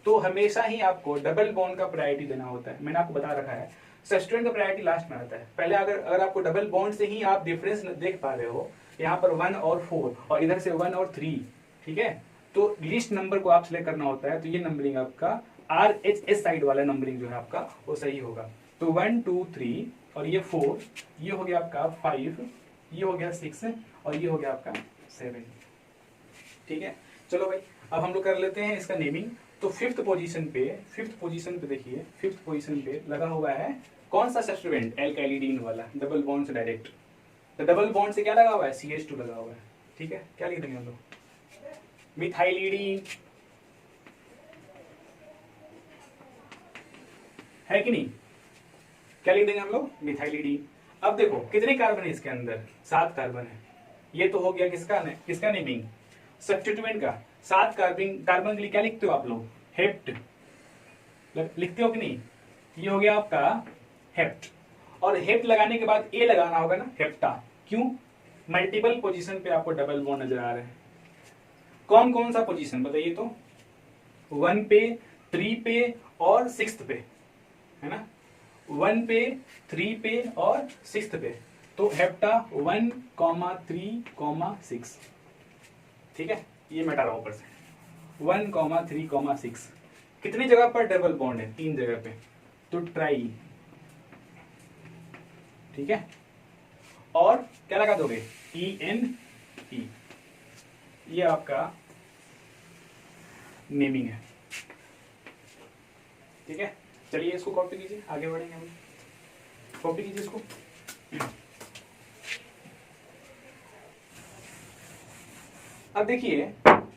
तो हमेशा ही आपको डबल बॉन्ड का प्रायोरिटी देना होता है, मैंने आपको बता रखा है। सब्स्टिट्यूएंट का प्रायोरिटी लास्ट में आता है, पहले अगर आपको डबल बॉन्ड से ही आप डिफरेंस देख पा रहे हो, यहाँ पर 1 और 4 और इधर से 1 और 3, ठीक है, तो लिस्ट नंबर को आप सिलेक्ट करना होता है। तो ये नंबरिंग आपका आरएचएस साइड वाला नंबरिंग जो है आपका वो सही होगा। तो 1 2 3 और ये 4, ये हो गया आपका 5, ये हो गया 6 और ये हो गया आपका 7, ठीक है। चलो भाई अब हम लोग कर लेते हैं इसका नेमिंग। तो फिफ्थ पोजीशन पे देखिए, फिफ्थ पोजीशन पे लगा हुआ है कौन सा सब्स्टिट्यूएंट, एल्काइलिडीन वाला, डबल बॉन्ड से डायरेक्ट। तो डबल बॉन्ड से क्या लगा हुआ है, CH2 लगा हुआ है, ठीक है। क्या लिख देंगे हम लोग, मिथाइलिडीन, है कि नहीं, क्या लिख देंगे हम लोग, मिथाइलिडीन। अब देखो कितने कार्बन है इसके अंदर, 7 कार्बन है। ये तो हो गया किसका नेमिंग, सब्स्टिट्यूएंट का। 7 कार्बन के लिए क्या लिखते हो आप लोग, हेप्ट लिखते हो कि नहीं, ये हो गया आपका हेप्ट। और हेप्ट लगाने के बाद ए लगाना होगा ना, हेप्टा। क्यों, मल्टीपल पोजीशन पे आपको डबल बॉन्ड नजर आ रहे हैं। कौन कौन सा पोजीशन बताइए तो, 1 पे, 3 पे और 6th पे, है ना, 1 पे, 3 पे और 6th पे। तो हेप्टा 1, 3, 6, ठीक है। ये मैं हटा रहा हूं ऊपर से, 1, 3, 6। कितनी जगह पर डबल बॉन्ड है, 3 जगह पे, तो ट्राई, ठीक है। और क्या लगा दोगे, ENE, ये आपका नेमिंग है, ठीक है। चलिए इसको कॉपी कीजिए, आगे बढ़ेंगे हम, कॉपी कीजिए इसको। अब देखिए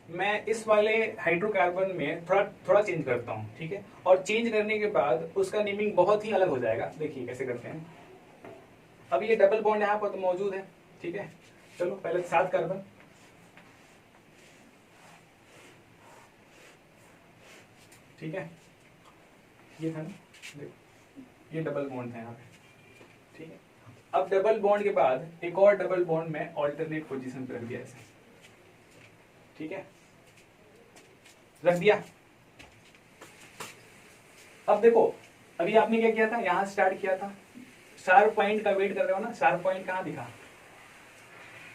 मैं इस वाले हाइड्रोकार्बन में थोड़ा थोड़ा चेंज करता हूँ, ठीक है, और चेंज करने के बाद उसका नेमिंग बहुत ही अलग हो जाएगा। देखिए कैसे करते हैं। अब ये डबल बॉन्ड यहाँ पर तो मौजूद है, ठीक है। चलो पहले 7 कार्बन, ठीक है, ये था ना, देखो ये डबल बॉन्ड था यहाँ पे, ठीक है। अब डबल बॉन्ड के बाद एक और डबल बॉन्ड में ऑल्टरनेट पोजीशन पे रख दिया ऐसे, ठीक है, रख दिया। अब देखो अभी आपने क्या किया था, यहां स्टार्ट किया था, शार्प पॉइंट का वेट कर रहे हो ना, शार्प पॉइंट कहां दिखा,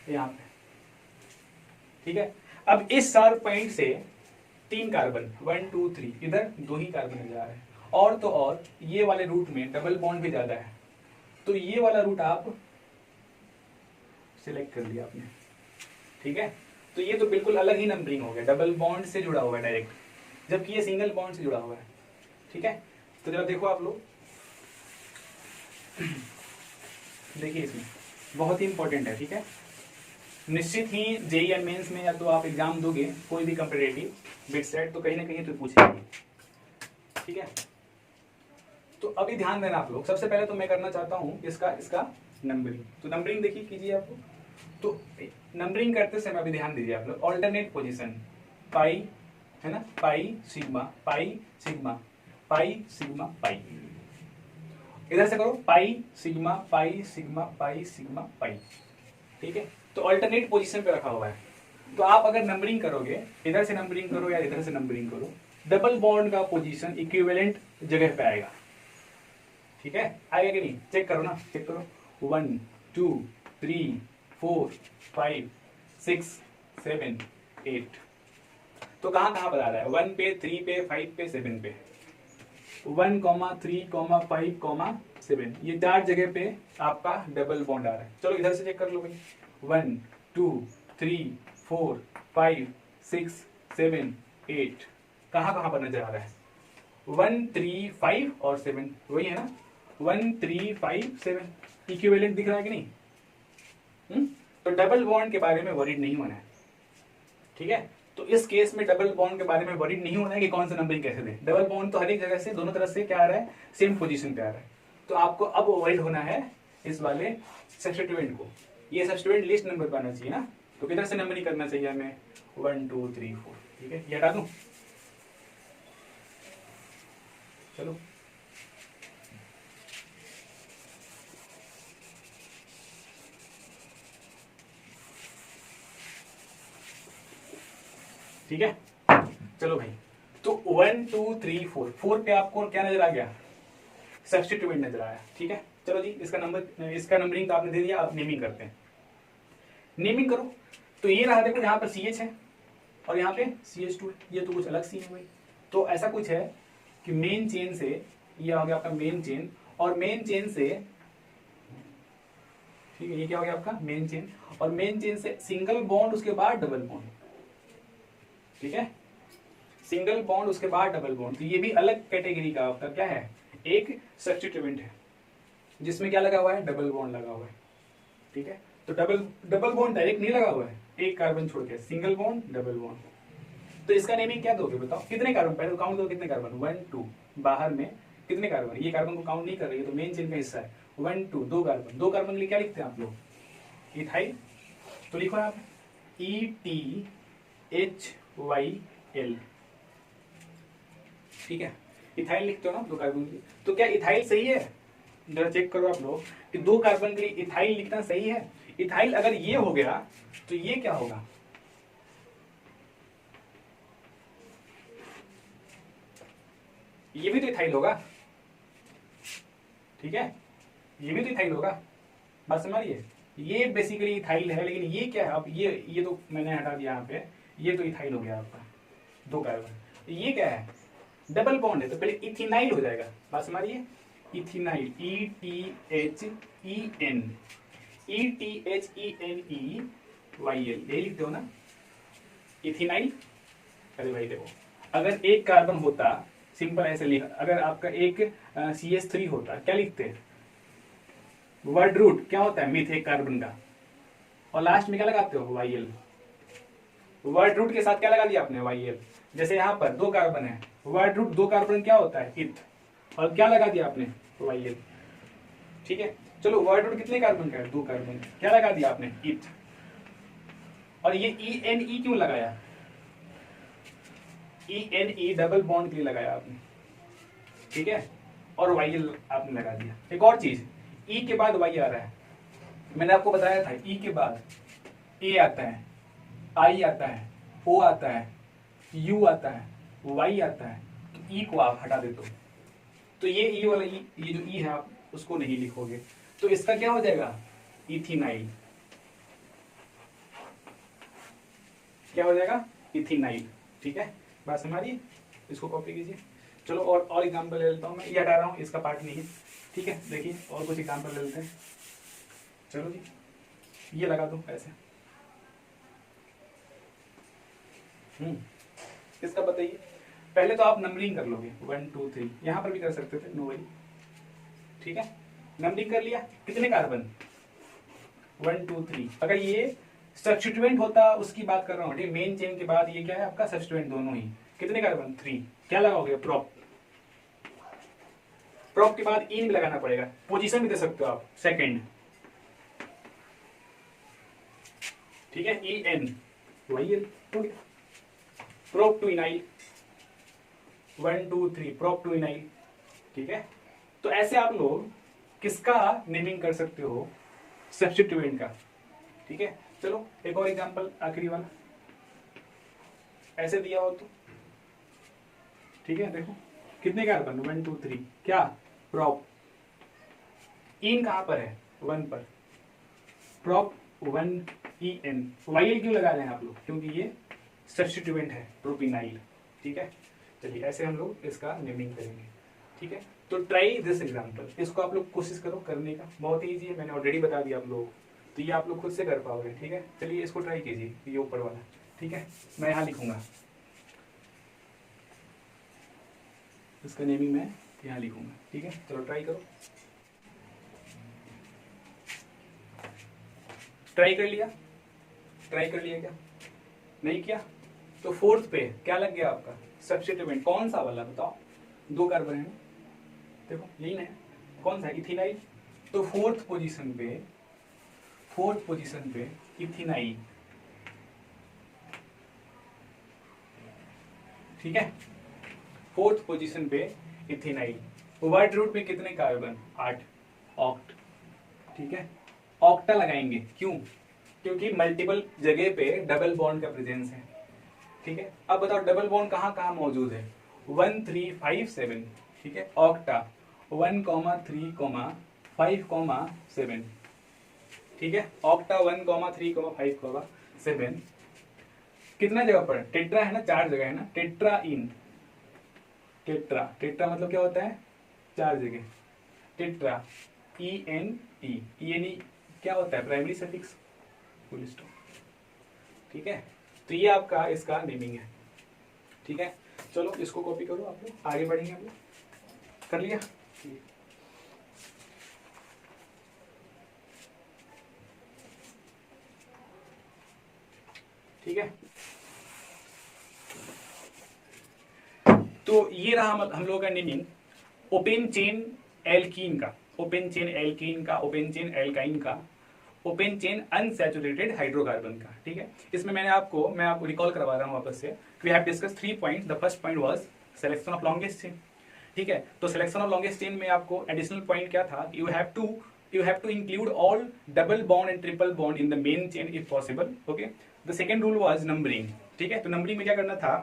यहाँ पे, ठीक है। अब इस शार्प पॉइंट से 3 कार्बन 1 2 3 इधर 2 ही कार्बन जा रहे हैं, और तो और ये वाले रूट में डबल बॉन्ड भी ज्यादा है, तो ये वाला रूट आप सिलेक्ट कर लिया आपने, ठीक है। तो ये तो बिल्कुल अलग ही नंबरिंग हो गया, डबल बॉन्ड से जुड़ा हुआ है डायरेक्ट, जबकि ये सिंगल बॉन्ड से जुड़ा हुआ है, ठीक है। तो जरा देखो आप लोग, देखिए इसमें बहुत ही इंपॉर्टेंट है, ठीक है। निश्चित ही जेईई मेंस में या तो आप एग्जाम दोगे कोई भी कंपेटिटिव बिट सेट, तो कहीं ना कहीं तो पूछेगी, ठीक है। तो अभी ध्यान देना आप लोग, सबसे पहले तो मैं करना चाहता हूं इसका नंबरिंग। तो नंबरिंग देखिए कीजिए आप लोग। तो नंबरिंग करते समय अभी ध्यान दीजिए आप लोग, ऑल्टरनेट पोजीशन पाई है ना, pi sigma pi sigma pi sigma pi, इधर से करो pi sigma pi sigma pi sigma pi, ठीक है। तो ऑल्टरनेट पोजीशन पे रखा हुआ है। तो आप अगर नंबरिंग करोगे, इधर से नंबरिंग करो या इधर से नंबरिंग करो, डबल बॉन्ड का पोजीशन इक्विवेलेंट जगह पे आएगा, ठीक है। आएगा कि नहीं, चेक करो ना, चेक करो। 1 2 3 4 5 6 7 8, तो कहां कहां बता रहा है, 1 पे 3 पे 5 पे 7 पे, 1 3 5 7, ये 4 जगह पे आपका डबल बॉन्ड आ रहा है। चलो इधर से चेक कर लो भाई, 1 2 3 4 5 6 7 8, कहां कहां पर नजर आ रहा है, 1 3 5 और 7, वही है ना, 1 3 5 7 इक्विवेलेंट दिख रहा है कि नहीं। तो डबल बॉन्ड के बारे में वरीड नहीं होना है, ठीक है। तो इस केस में डबल बॉन्ड के बारे में वरीड नहीं होना है कि कौन सा नंबरिंग कैसे दे, डबल बॉन्ड तो हर एक जगह से दोनों तरफ से क्या आ रहा है, सेम पोजीशन पे आ रहा है। तो आपको अब वरीड होना है इस वाले सब्स्टिट्यूएंट को, ये सब्स्टिट्यूएंट लिस्ट नंबर पर आना चाहिए ना, तो किधर से नंबरिंग करना चाहिए हमें, 1 2 3 4, ठीक है। ये हटा दूं, चलो ठीक है। चलो भाई, तो 1 2 3 4, 4 पे आपको क्या नजर आ गया, सब्स्टिट्यूएंट नजर आया, ठीक है। चलो जी, इसका नंबरिंग तो आपने दे दिया, आप नेमिंग करते हैं, नेमिंग करो। तो ये रहा, देखो यहाँ पर CH है और यहाँ पे CH2, ये तो कुछ अलग सी है भाई। तो ऐसा कुछ है कि मेन चेन से, ये हो गया आपका मेन चेन, और मेन चेन से, ठीक है, ये क्या हो गया आपका मेन चेन, और मेन चेन से सिंगल बॉन्ड, उसके बाद डबल बॉन्ड, ठीक है, सिंगल बॉन्ड उसके बाद डबल बॉन्ड। तो ये भी अलग कैटेगरी का आपका क्या है, एक सब्स्टिट्यूएंट है जिसमें क्या लगा हुआ है, डबल बॉन्ड लगा हुआ है, ठीक है। तो डबल बॉन्ड डायरेक्ट नहीं लगा हुआ है, एक कार्बन छोड़ के, सिंगल बॉन्ड डबल बॉन्ड। तो इसका नेमिंग क्या दोगे बताओ, कितने कार्बन, पहले काउंट दो कितने कार्बन, 1 2, बाहर में कितने कार्बन, ये कार्बन को काउंट नहीं कर रही है, तो मेन चेन का हिस्सा है, 1 2, 2 कार्बन, 2 कार्बन के लिए क्या लिखते हैं आप लोग, इथाइल। तो लिखो आप ETHYL, ठीक है, इथाइल लिखते हो ना 2 कार्बन के लिए। तो क्या इथाइल सही है, जरा चेक करो आप लोग कि 2 कार्बन के लिए इथाइल लिखना सही है। इथाइल अगर ये हो गया तो ये क्या होगा, ये भी तो इथाइल होगा, ठीक है, ये भी तो इथाइल होगा, बात समझिए। ये बेसिकली इथाइल है, लेकिन ये क्या है, अब ये तो मैंने हटा दिया यहाँ पे, ये तो इथाइल हो गया आपका 2 कार्बन। ये क्या है, डबल बॉन्ड है, तो पहले इथिनाइल हो जाएगा, बात समझिए, इथिनाइल, ETHENEYL, यही लिखते हो ना, इथिनाइल। अरे भाई देखो, अगर एक कार्बन होता, सिंपल ऐसे लिखा, अगर आपका एक CH3 होता, क्या लिखते हैं, वर्ड रूट क्या होता है, मिथ एक कार्बन का, और लास्ट में क्या लगाते हो, YL, वर्ड रूट के साथ क्या लगा दिया आपने, YL। जैसे यहाँ पर 2 कार्बन है, वर्ड रूट 2 कार्बन क्या होता है, इथ, और क्या लगा दिया आपने, YL। ठीक है, चलो वर्ड रूट कितने कार्बन का है, 2 कार्बन, क्या लगा दिया आपने, इथ। और ये ENE क्यों लगाया, ENE डबल बॉन्ड के लिए लगाया आपने, ठीक है, और YL आपने लगा दिया। एक और चीज, E के बाद Y आ रहा है, मैंने आपको बताया था E के बाद A आता है, I आता है, O आता है, U आता है, Y आता है, तो E को आप हटा देते हो, तो ये E वाला E, ये जो E है आप उसको नहीं लिखोगे, तो इसका क्या हो जाएगा, इथिनाइल। क्या हो जाएगा, इथिनाइल। ठीक है, बात हमारी, इसको कॉपी कीजिए। चलो और एग्जाम्पल ले लेता हूँ मैं, ये हटा रहा हूँ, इसका पार्ट नहीं है। ठीक है, देखिए और कुछ एग्जाम्पल ले लेते हैं। चलो जी, ये लगा दो ऐसे। इसका बताइए, पहले तो आप नंबरिंग कर लोगे 1 2 3, यहां पर भी कर सकते थे, नो वरी। ठीक है, नंबरिंग कर लिया, कितने कार्बन, 1 2 3। अगर ये सब्स्टिट्यूएंट होता, उसकी बात कर रहा हूँ, ठीक, मेन चेन के बाद ये क्या है आपका सब्स्टिट्यूएंट, दोनों ही कितने कार्बन, 3। क्या लगाओगे, प्रोप। प्रोप के बाद इन भी लगाना पड़ेगा, पोजीशन भी दे सकते हो आप, सेकंड। ठीक है, EN YL हो गया, प्रोप टू इनाइल, 1 2 3 प्रोप टू इनाइल। ठीक है, तो ऐसे आप लोग किसका नेमिंग कर सकते हो, सब्स्टिट्यूएंट का। ठीक है, चलो एक और एग्जांपल, आखिरी वाला, ऐसे दिया हो तो, ठीक है, देखो कितने कार्बन, 1 2 3, क्या, प्रोप। इन कहां पर है, 1 पर, प्रोप 1 EN। YL क्यों लगा रहे हैं आप लोग, क्योंकि ये सब्स्टिट्यूएंट है, प्रोपिनाइल। ठीक है, चलिए ऐसे हम लोग इसका नेमिंग करेंगे। ठीक है, तो ट्राई दिस एग्जांपल, इसको आप लोग कोशिश करो करने का, बहुत ही ईजी है, मैंने ऑलरेडी बता दिया आप लोगों को, तो ये आप लोग खुद से कर पाओगे। ठीक है, चलिए इसको ट्राई कीजिए, ये ऊपर वाला। ठीक है, मैं यहाँ लिखूंगा, इसका नेमिंग मैं यहाँ लिखूंगा। ठीक है, चलो ट्राई करो। ट्राई कर लिया, ट्राई कर लिया क्या, नहीं किया, तो फोर्थ पे क्या लग गया आपका, सब्स्टिट्यूएंट। कौन सा वाला बताओ, 2 कार्बन है, देखो यही ना, कौन सा, इथिनाइल। तो फोर्थ पोजीशन पे इथिनाइल। ठीक है, फोर्थ पोजीशन पे इथिनाइल। वर्ड रूट में कितने कार्बन, 8, ऑक्ट। ठीक है, ऑक्टा लगाएंगे, क्यों, क्योंकि मल्टीपल जगह पे डबल बॉन्ड का प्रेजेंस है। ठीक है, अब बताओ डबल बॉन्ड कहाँ कहाँ मौजूद है, 1 3 5 7। ठीक है, ऑक्टा 1 3 5 7। ठीक है, ऑक्टा 1 3 5 7। कितना जगह पर, टेट्रा है ना, 4 जगह है ना, टेट्रा इन, टेट्रा, टेट्रा मतलब क्या होता है, 4 जगह, टेट्रा, ENE क्या होता है, प्राइमरी सफिक्स, फुल स्टॉप। ठीक है, तो ये आपका इसका नेमिंग है। ठीक है, चलो इसको कॉपी करो, आप लोग आगे बढ़ेंगे, हम लोग कर लिया। ठीक है, तो ये रहा हम लोगों का नेमिंग ओपन चेन एल्कीन का, ओपन चेन एल्कीन का, ओपन चेन एल्काइन का, ओपन चेन अनसैचुरेटेड हाइड्रोकार्बन का। ठीक है, इसमें मैं आपको रिकॉल करवा रहा हूं वापस से। We have discuss 3 point, the first point was selection of longest chain. ठीक है, तो सिलेक्शन ऑफ लॉन्गेस्ट चेन में आपको एडिशनल पॉइंट क्या था, you have to include all double bond and triple bond in the main chain if possible. Okay, the second rule was numbering. ठीक है, तो नंबरिंग में क्या करना था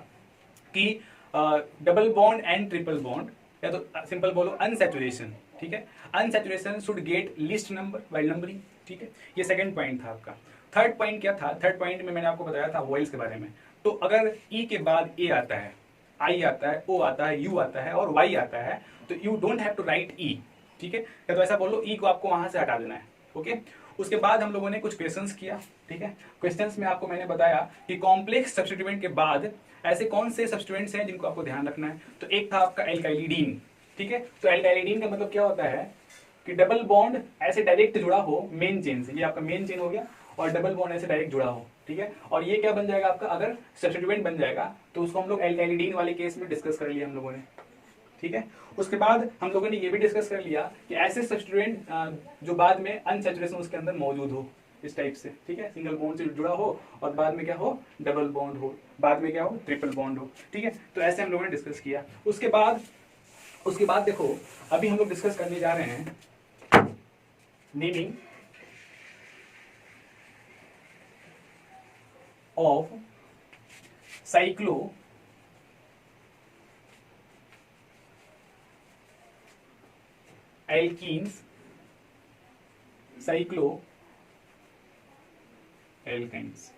कि double bond and triple bond, या तो सिंपल बोलो अनसैचुरेशन। ठीक है, unsaturation should get least number while numbering. ठीक है, ये सेकंड पॉइंट था आपका। थर्ड पॉइंट क्या था, थर्ड पॉइंट में मैंने आपको बताया था वॉइल्स के बारे में। तो अगर ई के बाद ए आता है, आई आता है, ओ आता है, यू आता है और वाई आता है, तो you don't have to write E. ठीक है, या तो ऐसा बोलो ई को आपको वहां से हटा देना है। ओके, उसके बाद हम लोगों ने कुछ क्वेश्चंस किया। ठीक है, क्वेश्चंस में आपको मैंने बताया कि कॉम्प्लेक्स सब्स्टिट्यूएंट के बाद ऐसे कौन से सब्स्टिट्यूएंट्स हैं जिनको आपको ध्यान रखना है। तो एक था आपका एल्काइलिडीन। ठीक है, तो एल्काइलिडीन का मतलब क्या होता है कि डबल बॉन्ड ऐसे डायरेक्ट जुड़ा हो मेन चेन से, ये आपका मेन चेन हो गया, और डबल बॉन्ड ऐसे डायरेक्ट जुड़ा हो। ठीक है। और ये क्या बन जाएगा आपका, अगर सब्स्टिट्यूएंट बन जाएगा तो उसको हम लोग एल्काइलिडीन वाले केस में डिस्कस कर लिया हम लोगों ने, ठीक है। उसके बाद हम लोगों ने ये भी डिस्कस कर लिया कि ऐसे सब्स्टिट्यूएंट जो बाद में अनसैचुरेशन उसके अंदर मौजूद हो, इस टाइप से, ठीक है, सिंगल बॉन्ड से जुड़ा हो और बाद में क्या हो, डबल बॉन्ड हो, बाद में क्या हो, ट्रिपल बॉन्ड हो, ठीक है। तो ऐसे हम लोगों ने डिस्कस किया। उसके बाद देखो अभी हम लोग डिस्कस करने जा रहे हैं naming of cyclo alkenes, cyclo alkynes,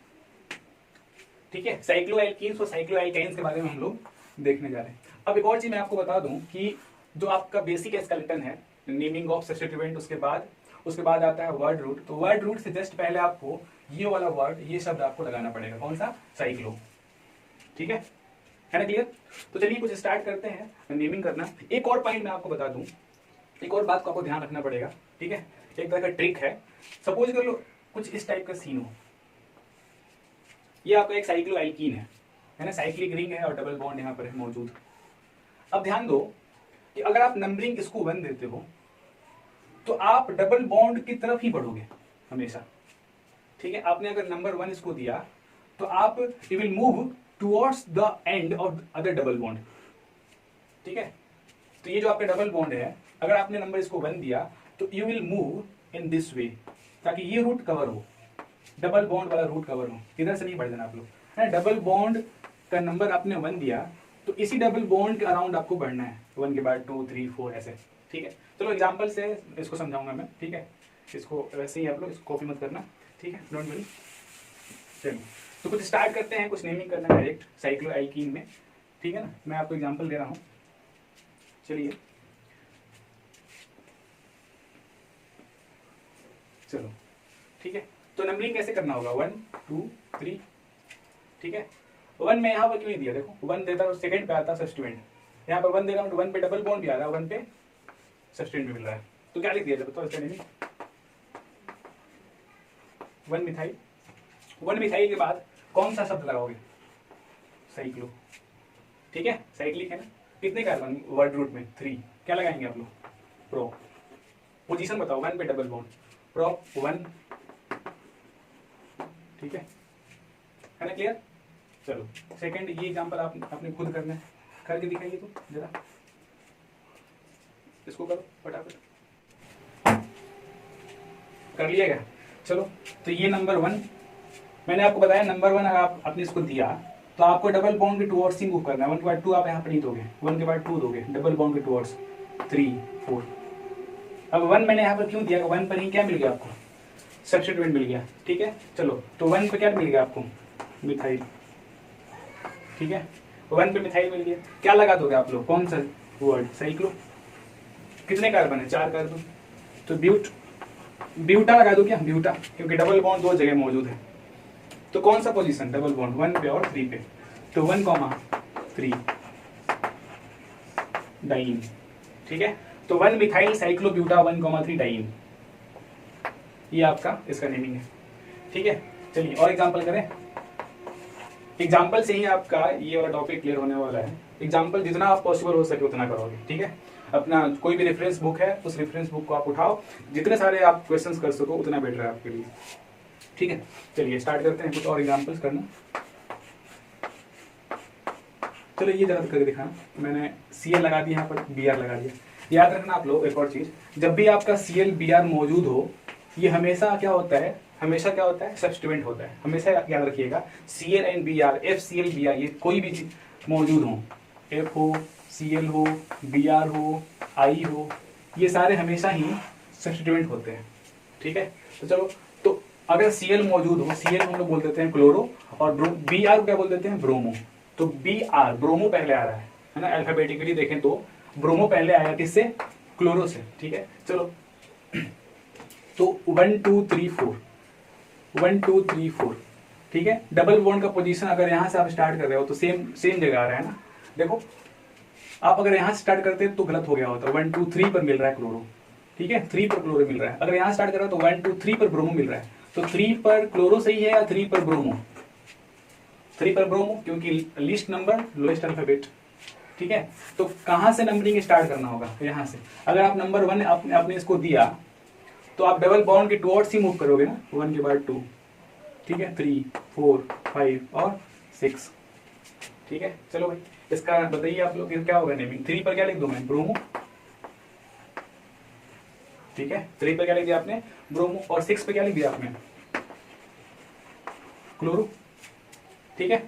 ठीक है। साइक्लो एल्कीन्स और साइक्लो एल्काइंस के बारे में हम लोग देखने जा रहे हैं। अब एक और चीज मैं आपको बता दूं कि जो आपका बेसिक स्केलेटन है नेमिंग ऑफ सब्स्टिट्यूएंट, उसके बाद आता है वर्ड रूट। तो वर्ड रूट से जस्ट पहले आपको ये वाला वर्ड, ये शब्द आपको लगाना पड़ेगा, कौन सा, साइक्लो, ठीक है ना, क्लियर। तो चलिए कुछ स्टार्ट करते हैं नेमिंग करना। एक और पॉइंट मैं आपको बता दूं, एक और बात को आपको ध्यान रखना पड़ेगा, ठीक है। एक तरह का ट्रिक है, सपोज कर लो कुछ इस टाइप का सीन हो, ये आपका एक साइक्लो एल्कीन है ना, साइक्लिक रिंग है और डबल बॉन्ड यहाँ पर है मौजूद। अब ध्यान दो कि अगर आप नंबरिंग इसको 1 देते हो तो आप डबल बॉन्ड की तरफ ही बढ़ोगे हमेशा, ठीक है। आपने अगर नंबर 1 इसको दिया तो आप you will move towards the end of other double bond, ठीक है। तो ये जो आपका डबल बॉन्ड है, अगर आपने नंबर इसको 1 दिया तो you will move in this way, ताकि ये रूट कवर हो, डबल बॉन्ड वाला रूट कवर हो, इधर से नहीं बढ़ जाना आप लोग, है। डबल बॉन्ड का नंबर आपने 1 दिया तो इसी डबल बॉन्ड के अराउंड आपको बढ़ना है, 1 के बाद 2 3 4 ऐसे, ठीक है। चलो एग्जांपल से इसको समझाऊंगा मैं, ठीक है। इसको वैसे ही आप लोग इसको कॉपी मत करना, ठीक है, डोंट वरी। चलिए तो कुछ स्टार्ट करते हैं, कुछ नेमिंग करना डायरेक्ट साइक्लो एल्कीन में, ठीक है ना। मैं आपको एग्जांपल दे रहा हूँ, चलिए चलो, ठीक है। तो नंबरिंग कैसे करना होगा, 1 2 3, ठीक है। 1 में यहाँ पर क्यों नहीं दिया, देखो 1 देता तो सेकंड पे आता सब्स्टिट्यूएंट, यहाँ पर 1 दे रहा हूँ तो 1 पे डबल बॉन्ड भी आ रहा है, 1 पे सब्स्टिट्यूएंट भी मिल रहा है, तो क्या लिख दिया जाए, तो इसका नेमिंग 1 मिथाइल। 1 मिथाइल के बाद कौन सा शब्द लगाओगे, साइक्लो, ठीक है, साइक्लिक है ना। कितने कार्बन वर्ड रूट में, 3, क्या लगाएंगे आप लोग, प्रो। पोजीशन बताओ, 1 पे डबल बॉन्ड, प्रो 1, ठीक है ना, क्लियर। चलो सेकंड, ये एग्जांपल आपने खुद करना है, करके दिखाइए तो जरा, इसको करो फटाफट, कर लिया क्या। चलो तो ये नंबर 1 मैंने आपको बताया, नंबर 1 अगर आपने इसको दिया तो आपको डबल बॉन्ड के टुवर्ड्स ही मूव करना है। 1 के बाद 2 आप यहाँ पर नहीं दोगे, 1 के बाद 2 दोगे, डबल बॉन्ड के टुवर्ड्स 3 4। अब 1 मैंने यहाँ पर क्यों दिया, 1 पर ही क्या मिल गया आपको, सब्स्टिट्यूएंट मिल गया, ठीक है। चलो तो 1 पे क्या मिल गया आपको, मिथाइल, ठीक है। 1 पे मिथाइल मिल गया, क्या लगा दोगे आप लोग, कौन सा वर्ड, साइक्लो। कितने कार्बन है, 4 कार्बन, तो ब्यूटा लगा दो क्या, ब्यूटा, क्योंकि डबल बॉन्ड 2 जगह मौजूद है। तो कौन सा पोजीशन, डबल बॉन्ड 1 पे और 3 पे, तो 1,3 डाइन, ठीक है। तो 1 मिथाइल साइक्लोब्यूटा 1,3 डाइन, ये आपका इसका नेमिंग है, ठीक है। चलिए और एग्जांपल करें, एग्जांपल से ही आपका ये वाला टॉपिक क्लियर होने वाला है। एग्जांपल जितना आप पॉसिबल हो सके उतना करोगे, ठीक है। अपना कोई भी रेफरेंस बुक है, उस रेफरेंस बुक को आप उठाओ, जितने सारे आप क्वेश्चंस कर सको उतना बेटर है आपके लिए, ठीक है। चलिए स्टार्ट करते हैं, कुछ और एग्जांपल्स करना। चलो ये जरा करके दिखाना, मैंने Cl लगा दिया यहाँ पर, Br लगा दिया। याद रखना आप लोग एक और चीज, जब भी आपका Cl Br मौजूद हो, ये हमेशा क्या होता है, सब्स्टिट्यूएंट होता है। हमेशा याद रखिएगा, Cl and Br, FCl Br, ये कोई भी चीज मौजूद हो, F हो, Cl हो, Br हो, I हो, ये सारे हमेशा ही सब्स्टिट्यूएंट होते हैं, ठीक है। तो चलो, तो अगर Cl मौजूद हो, Cl हम लोग बोल देते हैं क्लोरो, और Br क्या बोल देते हैं, ब्रोमो। तो Br, ब्रोमो पहले आ रहा है ना, अल्फाबेटिकली देखें तो ब्रोमो पहले आया किससे, क्लोरो से, ठीक है। चलो तो 1 2 3 4, 1 2 3 4, ठीक है। डबल बॉन्ड का पोजीशन अगर यहाँ से आप स्टार्ट कर रहे हो तो सेम जगह आ रहा है ना। देखो आप अगर यहाँ से स्टार्ट करते तो गलत हो गया होता, 1 2 3 पर मिल रहा है क्लोरो, ठीक है, 3 पर क्लोरो मिल रहा है। अगर यहाँ स्टार्ट कर रहे हो तो 1 2 3 पर ब्रोमो मिल रहा है, तो 3 पर क्लोरो सही है या 3 पर ब्रोमो? 3 पर ब्रोमो, क्योंकि लीस्ट नंबर लोएस्ट अल्फाबेट। ठीक है, तो कहां से नंबरिंग स्टार्ट करना होगा? तो यहां से। अगर आप नंबर 1 आपने इसको दिया तो आप डबल बॉन्ड के टुवर्ड्स ही मूव करोगे ना, 1 के बाद 2। ठीक है, 3 4 5 और 6। ठीक है, चलो भाई इसका बताइए आप लोग क्या होगा नेमिंग। 3 पर क्या लिख दूं मैं? ब्रोमो। ठीक है, 3 पर क्या लिख दिया आपने? ब्रोमो। और 6 पे क्या लिख दिया आपने? क्लोरो। ठीक है,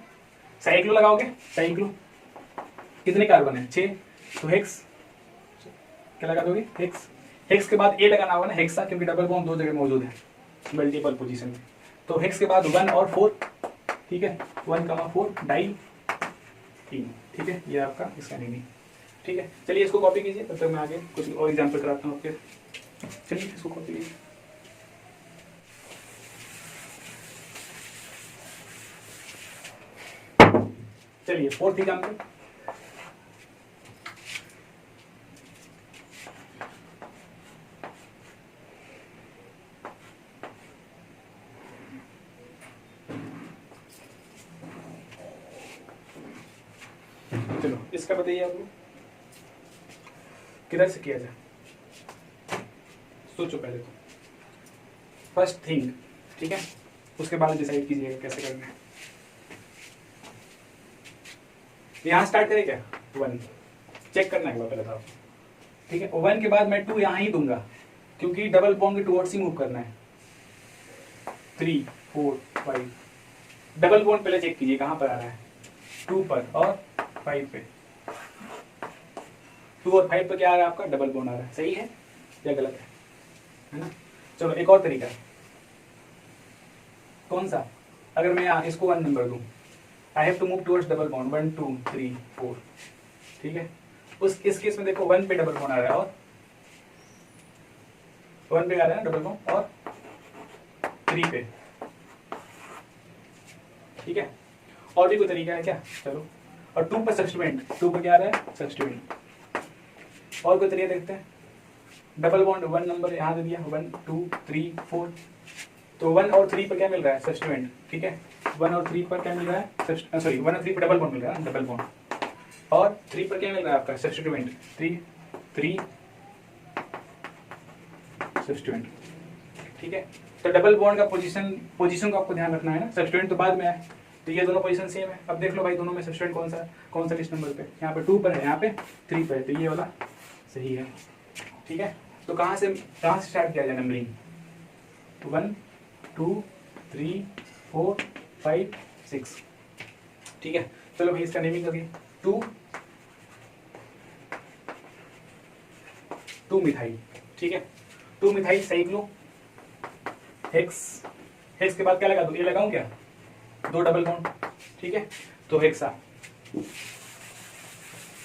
साइक्लो लगाओगे। साइक्लो कितने कार्बन है? 6, तो हेक्स क्या लगा दोगे? हेक्स। हेक्स के बाद ए लगाना होगा ना, हेक्सा, क्योंकि डबल बॉन्ड 2 जगह मौजूद है मल्टीपल पोजीशन में। तो हेक्स के बाद 1 और 4। ठीक है, 1, 4 डाई 3। ठीक है, ये आपका इसका नेमिंग। ठीक है, चलिए इसको कॉपी कीजिए, तब तक मैं आगे कुछ और एग्जाम्पल कराता हूँ आपके। चलिए इसको कॉपी कीजिए। चलिए 4th एग्जाम्पल। चलो इसका बताइए आप लोग किधर से किया जाए, सोचो पहले तो। फर्स्ट थिंग, ठीक है, उसके बाद डिसाइड कीजिएगा कैसे करना है। यहाँ स्टार्ट करें क्या? 1 चेक करना है पहले तो। ठीक है, 1 के बाद मैं 2 यहाँ ही दूंगा, क्योंकि डबल बॉन्ड के टुवर्ड्स ही मूव करना है। 3 4 5 डबल बॉन्ड पहले चेक कीजिए कहाँ पर आ रहा है। 2 पर और 5 पे। 2 और 5 पे क्या आ रहा है आपका? डबल बॉन्ड आ रहा है। सही है या गलत है ना? चलो एक और तरीका है। कौन सा? अगर मैं इसको 1 नंबर दूं, I have to move towards double bond 1 2 3 4। ठीक है, इस केस में देखो 1 पे डबल बॉन्ड आ रहा है और 1 पे आ रहा है डबल बॉन्ड और 3 पे। ठीक है, और भी कोई तरीका है क्या? चलो, और 2 पर सब्स्टिट्यूएंट, 2 पर क्या आ रहा है? सब्स्टिट्यूएंट। और कोई तरीका देखते हैं। डबल बॉन्ड 1 नंबर यहाँ दे दिया, 1 2 3 4। तो 1 और 3 पर क्या मिल रहा है? सब्स्टिट्यूएंट। ठीक है, 1 और 3 पर क्या मिल रहा है? सॉरी 1 और 3 पर डबल बॉन्ड मिल रहा है, डबल बॉन्ड। और 3 पर क्या मिल रहा है आपका? सब्स्टिट्यूएंट। 3 सब्स्टिट्यूएंट। ठीक है, तो डबल बॉन्ड का पोजीशन को आपको ध्यान रखना है ना। सब्स्टिट्यूएंट तो बाद में है, तो ये दोनों पोजीशन सेम है। अब देख लो भाई दोनों में सब्स्टिट्यूएंट कौन सा लिस्ट नंबर पे? यहाँ पे 2 पर है, यहाँ पे 3 पर है, तो ये वाला सही है। ठीक है, तो कहाँ से स्टार्ट किया जाए नंबरिंग? 1 2 3 4 5 6। ठीक है, चलो भाई इसका नेमिंग करिए। 2 मिथाइल। ठीक है, 2 मिथाइल साइक्लो हेक्स के बाद क्या लगा दो? ये लगाऊं क्या? 2 डबल बॉन्ड। ठीक है, तो हेक्सा।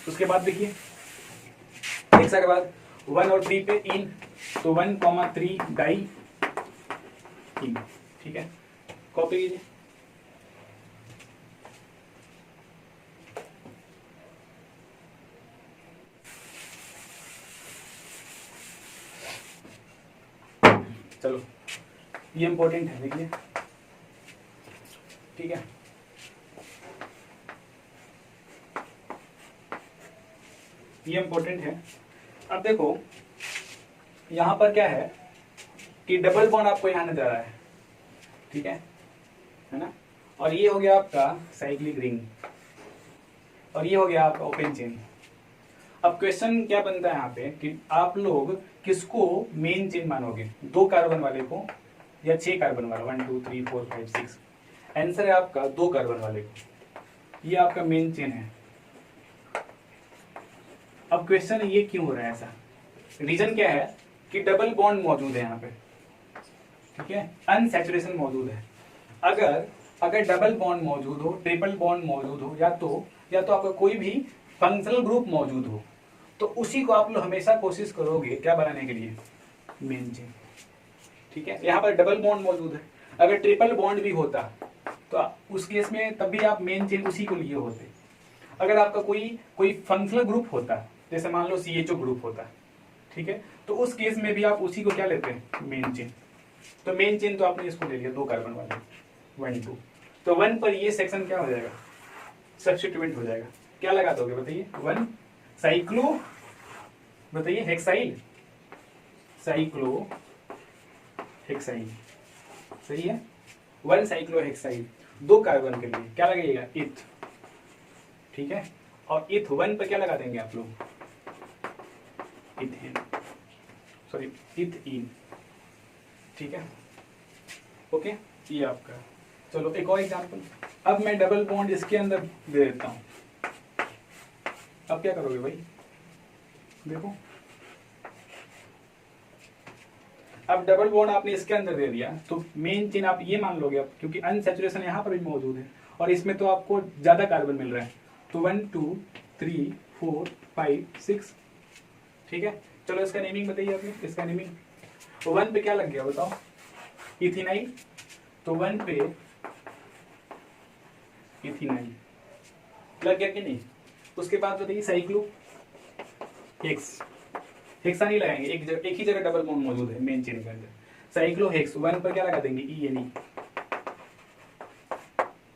उसके बाद देखिए हेक्सा के बाद 1 और 3 पे इन, तो 1 3 डाई इन। ठीक है, कॉपी कीजिए। चलो ये इंपॉर्टेंट है, देखिए। ठीक है, ये इंपॉर्टेंट है। अब देखो यहां पर क्या है कि डबल बॉन्ड आपको यहां नजर आ रहा है। ठीक है ना? और ये हो गया आपका साइक्लिक रिंग, और ये हो गया आपका ओपन चेन। अब क्वेश्चन क्या बनता है यहाँ पे कि आप लोग किसको मेन चेन मानोगे? 2 कार्बन वाले को या 6 कार्बन वाला? 1 2 3 4 5 6। आंसर है आपका 2 कार्बन वाले को। ये आपका मेन चेन है। अब क्वेश्चन ये क्यों हो रहा है ऐसा? रीजन क्या है कि डबल बॉन्ड मौजूद है यहाँ पे। ठीक है, अनसैचुरेशन मौजूद है। अगर डबल बॉन्ड मौजूद हो, ट्रिपल बॉन्ड मौजूद हो, या तो आपका कोई भी फंक्शनल ग्रुप मौजूद हो, तो उसी को आप लोग हमेशा कोशिश करोगे क्या बनाने के लिए? Main chain. ठीक है, यहाँ पर डबल बॉन्ड मौजूद है। अगर ट्रिपल बॉन्ड भी होता तो उस केस में तब भी आप मेन चेन उसी को लिए होते। अगर आपका कोई फंक्शनल ग्रुप होता, जैसे मान लो CHO ग्रुप होता, ठीक है, तो उस केस में भी आप उसी को क्या लेते हैं? Main chain. तो मेन चेन तो आपने इसको ले लिया 2 कार्बन वाले 1 2, तो 1 पर ये सेक्शन क्या हो जाएगा, सब्स्टिट्यूएंट हो जाएगा। क्या लगा दोगे बताइए, 1 साइक्लो, बताइए हेक्साइल, साइक्लो हेक्साइल, सही है, 1 साइक्लो हेक्साइल 2 कार्बन के लिए क्या लगेगा, इथ, ठीक है। और इथ 1 पर क्या लगा देंगे आप लोग, इथेन, सॉरी इथीन, ठीक है, ओके, ये आपका। चलो एक और एग्जांपल, अब मैं डबल बॉन्ड इसके अंदर दे देता हूं, अब क्या करोगे भाई, देखो अब डबल बॉन्ड आपने इसके अंदर दे दिया तो मेन चेन आप ये मान लोगे अब, क्योंकि अनसैचुरेशन यहाँ पर भी मौजूद है और इसमें तो आपको ज्यादा कार्बन मिल रहा है, तो 1 2 3 4 5 6, ठीक है। चलो इसका नेमिंग बताइए आपने, इसका नेमिंग, तो 1 पे क्या लग गया बताओ, इथिनाइल, तो 1 पे इथिनाइल लग गया कि नहीं। उसके बाद बताइए साइक्लो हेक्स, हेक्सा नहीं लगाएंगे, एक ही जगह डबल बॉन्ड मौजूद है मेन चेन के अंदर, साइक्लो हेक्स 1 पर क्या लगा देंगे, ई,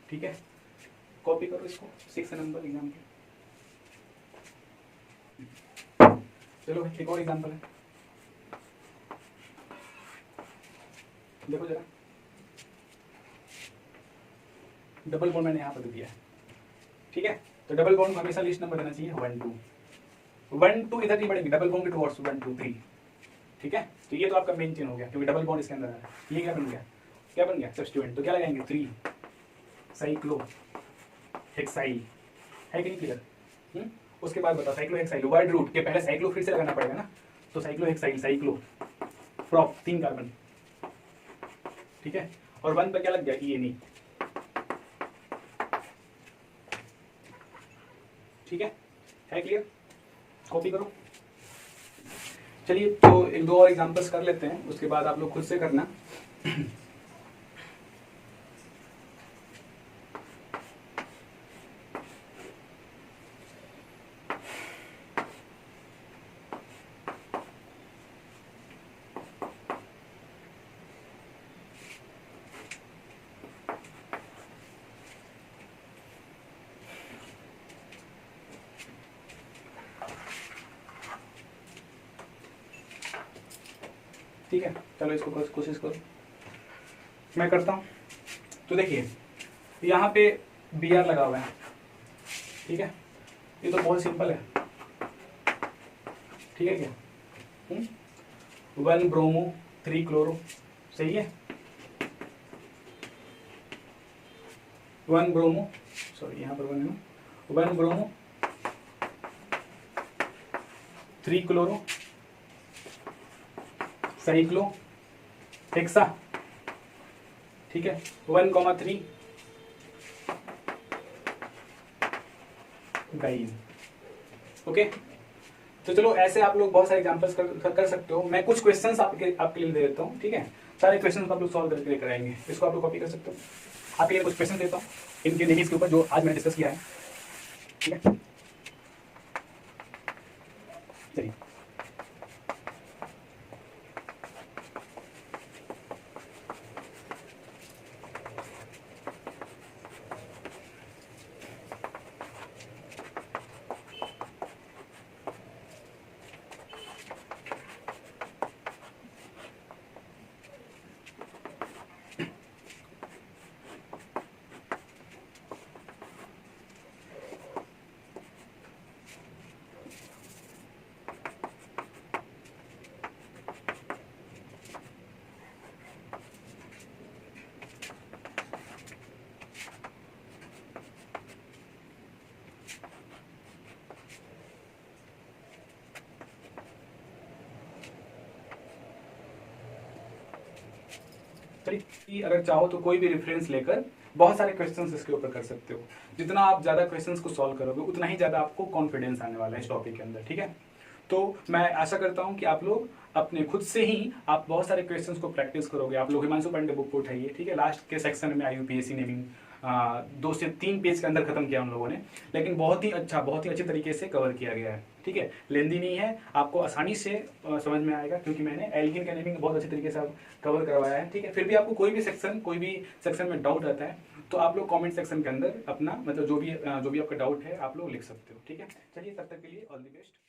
ठीक है। कॉपी करो इसको, 6 नंबर एग्जाम्पल। चलो एक और एग्जाम्पल है, देखो जरा, डबल बॉन्ड मैंने यहाँ पर दिया है, ठीक है। तो डबल बॉन्ड हमेशा लिस्ट नंबर देना चाहिए 1 2, 1 2 इधर नहीं बढ़ेंगे, डबल बॉन्ड के टुवर्ड्स 1 2 3, ठीक है। तो ये तो आपका मेन चेन हो गया क्योंकि डबल बॉन्ड इसके अंदर है। ये क्या बन गया, क्या बन गया, सब्स्टिट्यूएंट, तो क्या लगाएंगे 3 साइक्लो हेक्साइल, है कि नहीं क्लियर। उसके बाद बताओ साइक्लो हेक्साइल, वर्ड रूट के पहले साइक्लो फिर से लगाना पड़ेगा ना, तो cyclo hexyl, cyclo prop 3 carbon, ठीक है। और 1 पर क्या लग गया, ई, ठीक है क्लियर, कॉपी करो। चलिए तो एक दो और एग्जांपल्स कर लेते हैं, उसके बाद आप लोग खुद से करना। ठीक है, चलो इसको कोशिश करो, मैं करता हूँ। तो देखिए यहाँ पे Br लगा हुआ है, ठीक है, ये तो बहुत सिंपल है, ठीक है क्या, 1 ब्रोमो 3 क्लोरो, सही है, 1 ब्रोमो, सॉरी यहाँ पर 1 है ना, 1 ब्रोमो 3 क्लोरो साइक्लो हेक्सा, ठीक है, 1,3 गाइन, ओके। तो चलो ऐसे आप लोग बहुत सारे एग्जांपल्स कर सकते हो, मैं कुछ क्वेश्चंस आपके लिए दे देता हूँ, ठीक है, सारे क्वेश्चंस आप लोग सॉल्व करके लेकर आएंगे, इसको आप लोग कॉपी कर सकते हो। आपके लिए कुछ क्वेश्चन देता हूँ इनके डिजीज के ऊपर जो आज मैंने डिस्कस किया है, ठीक है, चलिए। चलिए अगर चाहो तो कोई भी रेफरेंस लेकर बहुत सारे क्वेश्चंस इसके ऊपर कर सकते हो, जितना आप ज्यादा क्वेश्चंस को सॉल्व करोगे उतना ही ज्यादा आपको कॉन्फिडेंस आने वाला है इस टॉपिक के अंदर, ठीक है। तो मैं आशा करता हूं कि आप लोग अपने खुद से ही आप बहुत सारे क्वेश्चंस को प्रैक्टिस करोगे। आप लोग हिमांशु पांडे बुक को उठाइए, ठीक है, लास्ट के सेक्शन में IUPAC नेमिंग 2 से 3 पेज के अंदर खत्म किया हम लोगों ने, लेकिन बहुत ही अच्छे तरीके से कवर किया गया है। ठीक है, लेंदी नहीं है, आपको आसानी से समझ में आएगा, क्योंकि मैंने एल्किन का नेमिंग बहुत अच्छे तरीके से कवर करवाया है। ठीक है, फिर भी आपको कोई भी सेक्शन में डाउट आता है तो आप लोग कमेंट सेक्शन के अंदर अपना मतलब जो भी आपका डाउट है आप लोग लिख सकते हो। ठीक है, चलिए तब तक के लिए ऑल द बेस्ट।